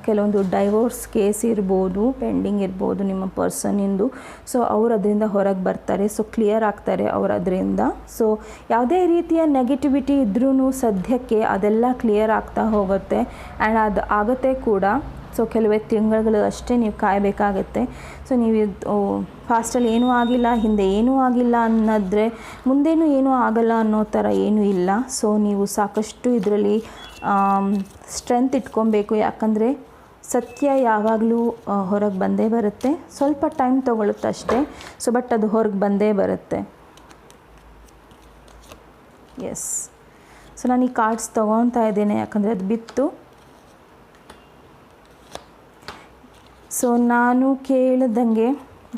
Speaker 1: ಕೆಲವೊಂದು ಡೈವೋರ್ಸ್ ಕೇಸ್ ಇರ್ಬೋದು, ಪೆಂಡಿಂಗ್ ಇರ್ಬೋದು ನಿಮ್ಮ ಪರ್ಸನಿಂದು. ಸೊ ಅವರು ಅದರಿಂದ ಹೊರಗೆ ಬರ್ತಾರೆ. ಸೊ ಕ್ಲಿಯರ್ ಆಗ್ತಾರೆ ಅವರು ಅದರಿಂದ. ಸೊ ಯಾವುದೇ ರೀತಿಯ ನೆಗೆಟಿವಿಟಿ ಇದ್ರೂ ಸದ್ಯಕ್ಕೆ ಅದೆಲ್ಲ ಕ್ಲಿಯರ್ ಆಗ್ತಾ ಹೋಗುತ್ತೆ ಆ್ಯಂಡ್ ಅದು ಆಗುತ್ತೆ ಕೂಡ. ಸೊ ಕೆಲವೇ ತಿಂಗಳುಗಳು ಅಷ್ಟೇ ನೀವು ಕಾಯಬೇಕಾಗತ್ತೆ. ಸೊ ನೀವು ಫಾಸ್ಟಲ್ಲಿ ಏನೂ ಆಗಿಲ್ಲ, ಹಿಂದೆ ಏನೂ ಆಗಿಲ್ಲ ಅನ್ನೋದ್ರೆ ಮುಂದೇನೂ ಏನೂ ಆಗಲ್ಲ ಅನ್ನೋ ಥರ ಏನೂ ಇಲ್ಲ. ಸೊ ನೀವು ಸಾಕಷ್ಟು ಇದರಲ್ಲಿ ಸ್ಟ್ರೆಂತ್ ಇಟ್ಕೊಬೇಕು. ಯಾಕಂದರೆ ಸತ್ಯ ಯಾವಾಗಲೂ ಹೊರಗೆ ಬಂದೇ ಬರುತ್ತೆ, ಸ್ವಲ್ಪ ಟೈಮ್ ತೊಗೊಳುತ್ತೆ ಅಷ್ಟೇ. ಸೊ ಬಟ್ ಅದು ಹೊರಗೆ ಬಂದೇ ಬರುತ್ತೆ. ಎಸ್, ಸೊ ನಾನು ಈ ಕಾರ್ಡ್ಸ್ ತೊಗೊತಾ ಇದ್ದೇನೆ ಯಾಕಂದರೆ ಅದು ಬಿತ್ತು. ಸೊ ನಾನು ಕೇಳಿದಂಗೆ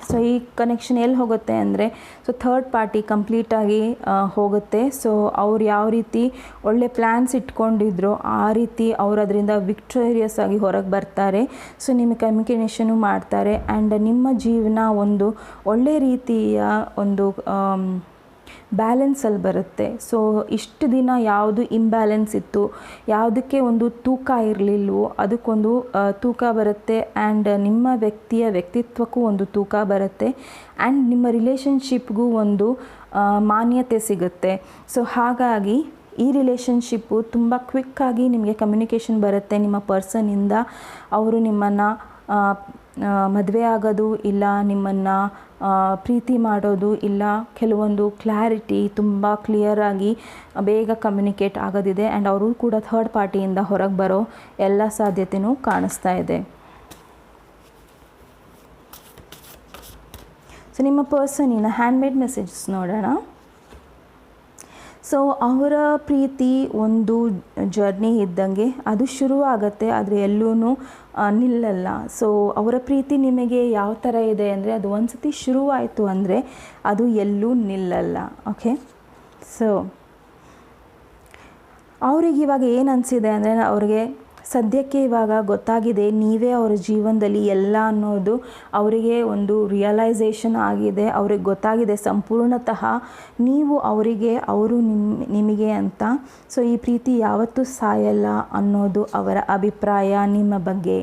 Speaker 1: ಸೊ ಈ ಕನೆಕ್ಷನ್ ಎಲ್ಲಿ ಹೋಗುತ್ತೆ ಅಂದರೆ ಸೊ ಥರ್ಡ್ ಪಾರ್ಟಿ ಕಂಪ್ಲೀಟಾಗಿ ಹೋಗುತ್ತೆ. ಸೊ ಅವ್ರು ಯಾವ ರೀತಿ ಒಳ್ಳೆ ಪ್ಲ್ಯಾನ್ಸ್ ಇಟ್ಕೊಂಡಿದ್ರೋ ಆ ರೀತಿ ಅವ್ರು ಅದರಿಂದ ವಿಕ್ಟೋರಿಯಸ್ ಆಗಿ ಹೊರಗೆ ಬರ್ತಾರೆ. ಸೊ ನಿಮಗೆ ಕಮ್ಯುನಿಕೇಷನು ಮಾಡ್ತಾರೆ ಆ್ಯಂಡ್ ನಿಮ್ಮ ಜೀವನ ಒಂದು ಒಳ್ಳೆ ರೀತಿಯ ಒಂದು ಬ್ಯಾಲೆನ್ಸಲ್ಲಿ ಬರುತ್ತೆ. ಸೊ ಇಷ್ಟು ದಿನ ಯಾವುದು ಇಂಬ್ಯಾಲೆನ್ಸ್ ಇತ್ತು, ಯಾವುದಕ್ಕೆ ಒಂದು ತೂಕ ಇರಲಿಲ್ವೋ ಅದಕ್ಕೊಂದು ತೂಕ ಬರುತ್ತೆ. ಆ್ಯಂಡ್ ನಿಮ್ಮ ವ್ಯಕ್ತಿತ್ವಕ್ಕೂ ಒಂದು ತೂಕ ಬರುತ್ತೆ. ಆ್ಯಂಡ್ ನಿಮ್ಮ ರಿಲೇಷನ್ಶಿಪ್ಗೂ ಒಂದು ಮಾನ್ಯತೆ ಸಿಗುತ್ತೆ. ಸೊ ಹಾಗಾಗಿ ಈ ರಿಲೇಷನ್ಶಿಪ್ಪು ತುಂಬ ಕ್ವಿಕ್ಕಾಗಿ ನಿಮಗೆ ಕಮ್ಯುನಿಕೇಷನ್ ಬರುತ್ತೆ ನಿಮ್ಮ ಪರ್ಸನಿಂದ. ಅವರು ನಿಮ್ಮನ್ನು ಮದುವೆ ಆಗೋದು ಇಲ್ಲ, ನಿಮ್ಮನ್ನು ಪ್ರೀತಿ ಮಾಡೋದು ಇಲ್ಲ, ಕೆಲವೊಂದು ಕ್ಲಾರಿಟಿ ತುಂಬ ಕ್ಲಿಯರಾಗಿ ಬೇಗ ಕಮ್ಯುನಿಕೇಟ್ ಆಗೋದಿದೆ. ಆ್ಯಂಡ್ ಅವರು ಕೂಡ ಥರ್ಡ್ ಪಾರ್ಟಿಯಿಂದ ಹೊರಗೆ ಬರೋ ಎಲ್ಲ ಸಾಧ್ಯತೆಯೂ ಕಾಣಿಸ್ತಾ ಇದೆ. ಸೊ ನಿಮ್ಮ ಪರ್ಸನಿನ ಹ್ಯಾಂಡ್ಮೇಡ್ ಮೆಸೇಜಸ್ ನೋಡೋಣ. ಸೊ ಅವರ ಪ್ರೀತಿ ಒಂದು ಜರ್ನಿ ಇದ್ದಂಗೆ, ಅದು ಶುರುವಾಗತ್ತೆ ಆದರೆ ಎಲ್ಲೂ ನಿಲ್ಲಲ್ಲ. ಸೊ ಅವರ ಪ್ರೀತಿ ನಿಮಗೆ ಯಾವ ಥರ ಇದೆ ಅಂದರೆ ಅದು ಒಂದು ಸತಿ ಶುರುವಾಯಿತು ಅಂದರೆ ಅದು ಎಲ್ಲೂ ನಿಲ್ಲಲ್ಲ. ಓಕೆ, ಸೊ ಅವ್ರಿಗೆ ಇವಾಗ ಏನು ಅನಿಸಿದೆ ಅಂದರೆ ಅವ್ರಿಗೆ ಸದ್ಯಕ್ಕೆ ಇವಾಗ ಗೊತ್ತಾಗಿದೆ ನೀವೇ ಅವರ ಜೀವನದಲ್ಲಿ ಎಲ್ಲ ಅನ್ನೋದು ಅವರಿಗೆ ಒಂದು ರಿಯಲೈಸೇಷನ್ ಆಗಿದೆ. ಅವ್ರಿಗೆ ಗೊತ್ತಾಗಿದೆ ಸಂಪೂರ್ಣತಃ ನೀವು ಅವರಿಗೆ, ಅವರು ನಿಮಗೆ ಅಂತ. ಸೊ ಈ ಪ್ರೀತಿ ಯಾವತ್ತೂ ಸಾಯಲ್ಲ ಅನ್ನೋದು ಅವರ ಅಭಿಪ್ರಾಯ ನಿಮ್ಮ ಬಗ್ಗೆ.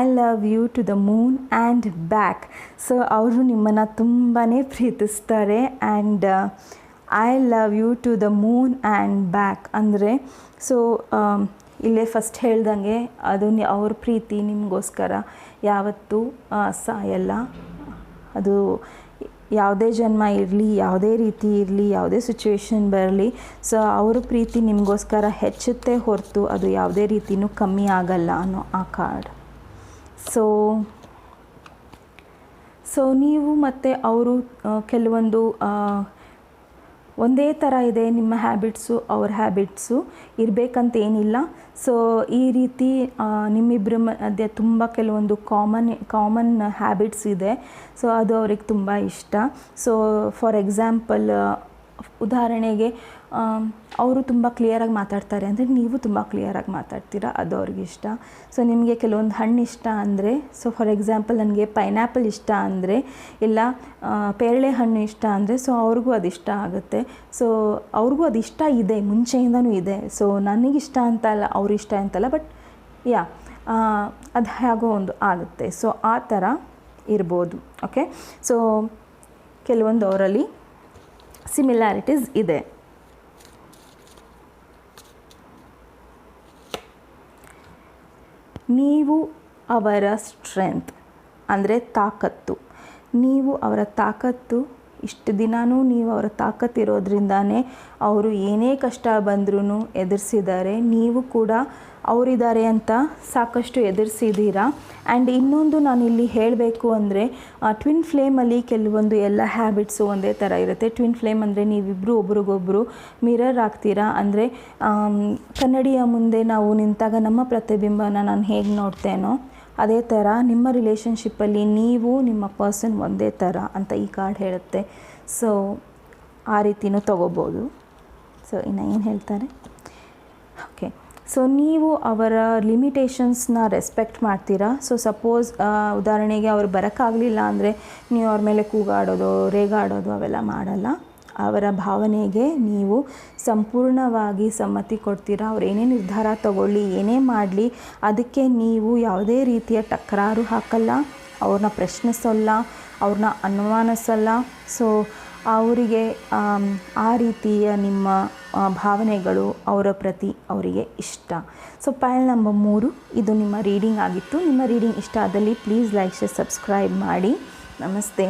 Speaker 1: I love you to the moon and back. So ಅವರು ನಿಮ್ಮನ್ನು ತುಂಬಾ ಪ್ರೀತಿಸ್ತಾರೆ. And I love you to the moon and back ಅಂದರೆ ಸೊ ಇಲ್ಲೇ ಫಸ್ಟ್ ಹೇಳ್ದಂಗೆ ಅದು ಅವ್ರ ಪ್ರೀತಿ ನಿಮಗೋಸ್ಕರ ಯಾವತ್ತೂ ಸಾಯಲ್ಲ. ಅದು ಯಾವುದೇ ಜನ್ಮ ಇರಲಿ, ಯಾವುದೇ ರೀತಿ ಇರಲಿ, ಯಾವುದೇ ಸಿಚುವೇಶನ್ ಬರಲಿ, ಸೊ ಅವ್ರ ಪ್ರೀತಿ ನಿಮಗೋಸ್ಕರ ಹೆಚ್ಚುತ್ತೆ ಹೊರತು ಅದು ಯಾವುದೇ ರೀತಿಯೂ ಕಮ್ಮಿ ಆಗಲ್ಲ ಅನ್ನೋ ಆ ಕಾರ್ಡ್. ಸೊ ನೀವು ಮತ್ತು ಅವರು ಕೆಲವೊಂದು ಒಂದೇ ಥರ ಇದೆ ನಿಮ್ಮ ಹ್ಯಾಬಿಟ್ಸು, ಅವ್ರ ಹ್ಯಾಬಿಟ್ಸು ಇರಬೇಕಂತ ಏನಿಲ್ಲ. ಸೊ ಈ ರೀತಿ ನಿಮ್ಮಿಬ್ಬರ ಮಧ್ಯೆ ತುಂಬ ಕೆಲವೊಂದು ಕಾಮನ್ ಹ್ಯಾಬಿಟ್ಸ್ ಇದೆ. ಸೊ ಅದು ಅವ್ರಿಗೆ ತುಂಬ ಇಷ್ಟ. ಸೊ ಫಾರ್ ಎಕ್ಸಾಂಪಲ್ ಉದಾಹರಣೆಗೆ ಅವರು ತುಂಬ ಕ್ಲಿಯರಾಗಿ ಮಾತಾಡ್ತಾರೆ ಅಂದರೆ ನೀವು ತುಂಬ ಕ್ಲಿಯರಾಗಿ ಮಾತಾಡ್ತೀರಾ, ಅದು ಅವ್ರಿಗೆ ಇಷ್ಟ. ಸೊ ನಿಮಗೆ ಕೆಲವೊಂದು ಹಣ್ಣು ಇಷ್ಟ ಅಂದರೆ, ಸೊ ಫಾರ್ ಎಕ್ಸಾಂಪಲ್ ನನಗೆ ಪೈನಾಪಲ್ ಇಷ್ಟ ಅಂದರೆ, ಇಲ್ಲ ಪೇರಳೆ ಹಣ್ಣು ಇಷ್ಟ ಅಂದರೆ, ಸೊ ಅವ್ರಿಗೂ ಅದು ಇಷ್ಟ ಆಗುತ್ತೆ. ಸೊ ಅವ್ರಿಗೂ ಅದು ಇಷ್ಟ ಇದೆ, ಮುಂಚೆಯಿಂದನೂ ಇದೆ. ಸೊ ನನಗಿಷ್ಟ ಅಂತಲ್ಲ, ಅವ್ರಿಷ್ಟ ಅಂತಲ್ಲ, ಬಟ್ ಯಾ ಅದು ಹೇಗೋ ಒಂದು ಆಗುತ್ತೆ. ಸೊ ಆ ಥರ ಇರ್ಬೋದು. ಓಕೆ, ಸೊ ಕೆಲವೊಂದು ಅವರಲ್ಲಿ ಸಿಮಿಲ್ಯಾರಿಟೀಸ್ ಇದೆ. ನೀವು ಅವರ ಸ್ಟ್ರೆಂತ್ ಅಂದರೆ ತಾಕತ್ತು, ನೀವು ಅವರ ತಾಕತ್ತು. ಇಷ್ಟು ದಿನವೂ ನೀವು ಅವರ ತಾಕತ್ತಿರೋದ್ರಿಂದಾನೇ ಅವರು ಏನೇ ಕಷ್ಟ ಬಂದ್ರೂ ಎದುರಿಸಿದ್ದಾರೆ. ನೀವು ಕೂಡ ಅವರಿದ್ದಾರೆ ಅಂತ ಸಾಕಷ್ಟು ಎದುರಿಸಿದ್ದೀರಾ. ಆ್ಯಂಡ್ ಇನ್ನೊಂದು ನಾನಿಲ್ಲಿ ಹೇಳಬೇಕು ಅಂದರೆ ಟ್ವಿನ್ ಫ್ಲೇಮಲ್ಲಿ ಕೆಲವೊಂದು ಎಲ್ಲ ಹ್ಯಾಬಿಟ್ಸು ಒಂದೇ ಥರ ಇರುತ್ತೆ. ಟ್ವಿನ್ ಫ್ಲೇಮ್ ಅಂದರೆ ನೀವಿಬ್ಬರು ಒಬ್ರಿಗೊಬ್ಬರು ಮಿರರ್ ಆಗ್ತೀರಾ. ಅಂದರೆ ಕನ್ನಡಿಯ ಮುಂದೆ ನಾವು ನಿಂತಾಗ ನಮ್ಮ ಪ್ರತಿಬಿಂಬನ ನಾನು ಹೇಗೆ ನೋಡ್ತೇನೋ ಅದೇ ಥರ ನಿಮ್ಮ ರಿಲೇಷನ್ಶಿಪ್ಪಲ್ಲಿ ನೀವು ನಿಮ್ಮ ಪರ್ಸನ್ ಒಂದೇ ಥರ ಅಂತ ಈ ಕಾರ್ಡ್ ಹೇಳುತ್ತೆ. ಸೊ ಆ ರೀತಿಯೂ ತೊಗೋಬೋದು. ಸೊ ಇನ್ನು ಏನು ಹೇಳ್ತಾರೆ? ಓಕೆ, ಸೊ ನೀವು ಅವರ ಲಿಮಿಟೇಷನ್ಸ್ನ ರೆಸ್ಪೆಕ್ಟ್ ಮಾಡ್ತೀರಾ. ಸೊ ಸಪೋಸ್ ಉದಾಹರಣೆಗೆ ಅವ್ರು ಬರೋಕ್ಕಾಗಲಿಲ್ಲ ಅಂದರೆ ನೀವು ಅವ್ರ ಮೇಲೆ ಕೂಗಾಡೋದು, ರೇಗಾಡೋದು ಅವೆಲ್ಲ ಮಾಡಲ್ಲ. ಅವರ ಭಾವನೆಗೆ ನೀವು ಸಂಪೂರ್ಣವಾಗಿ ಸಮ್ಮತಿ ಕೊಡ್ತೀರಾ. ಅವ್ರು ಏನೇ ನಿರ್ಧಾರ ತಗೊಳ್ಳಿ, ಏನೇ ಮಾಡಲಿ, ಅದಕ್ಕೆ ನೀವು ಯಾವುದೇ ರೀತಿಯ ತಕರಾರು ಹಾಕಲ್ಲ, ಅವ್ರನ್ನ ಪ್ರಶ್ನಿಸಲ್ಲ, ಅವ್ರನ್ನ ಅನುಮಾನಿಸಲ್ಲ. ಸೊ ಅವರಿಗೆ ಆ ರೀತಿಯ ನಿಮ್ಮ ಭಾವನೆಗಳು ಅವರ ಪ್ರತಿ ಅವರಿಗೆ ಇಷ್ಟ. ಸೊ ಪೈಲ್ ನಂಬರ್ 3 ಇದು ನಿಮ್ಮ ರೀಡಿಂಗ್ ಆಗಿತ್ತು. ನಿಮ್ಮ ರೀಡಿಂಗ್ ಇಷ್ಟ ಆದಲ್ಲಿ ಪ್ಲೀಸ್ ಲೈಕ್, ಶೇರ್, ಸಬ್ಸ್ಕ್ರೈಬ್ ಮಾಡಿ. ನಮಸ್ತೆ.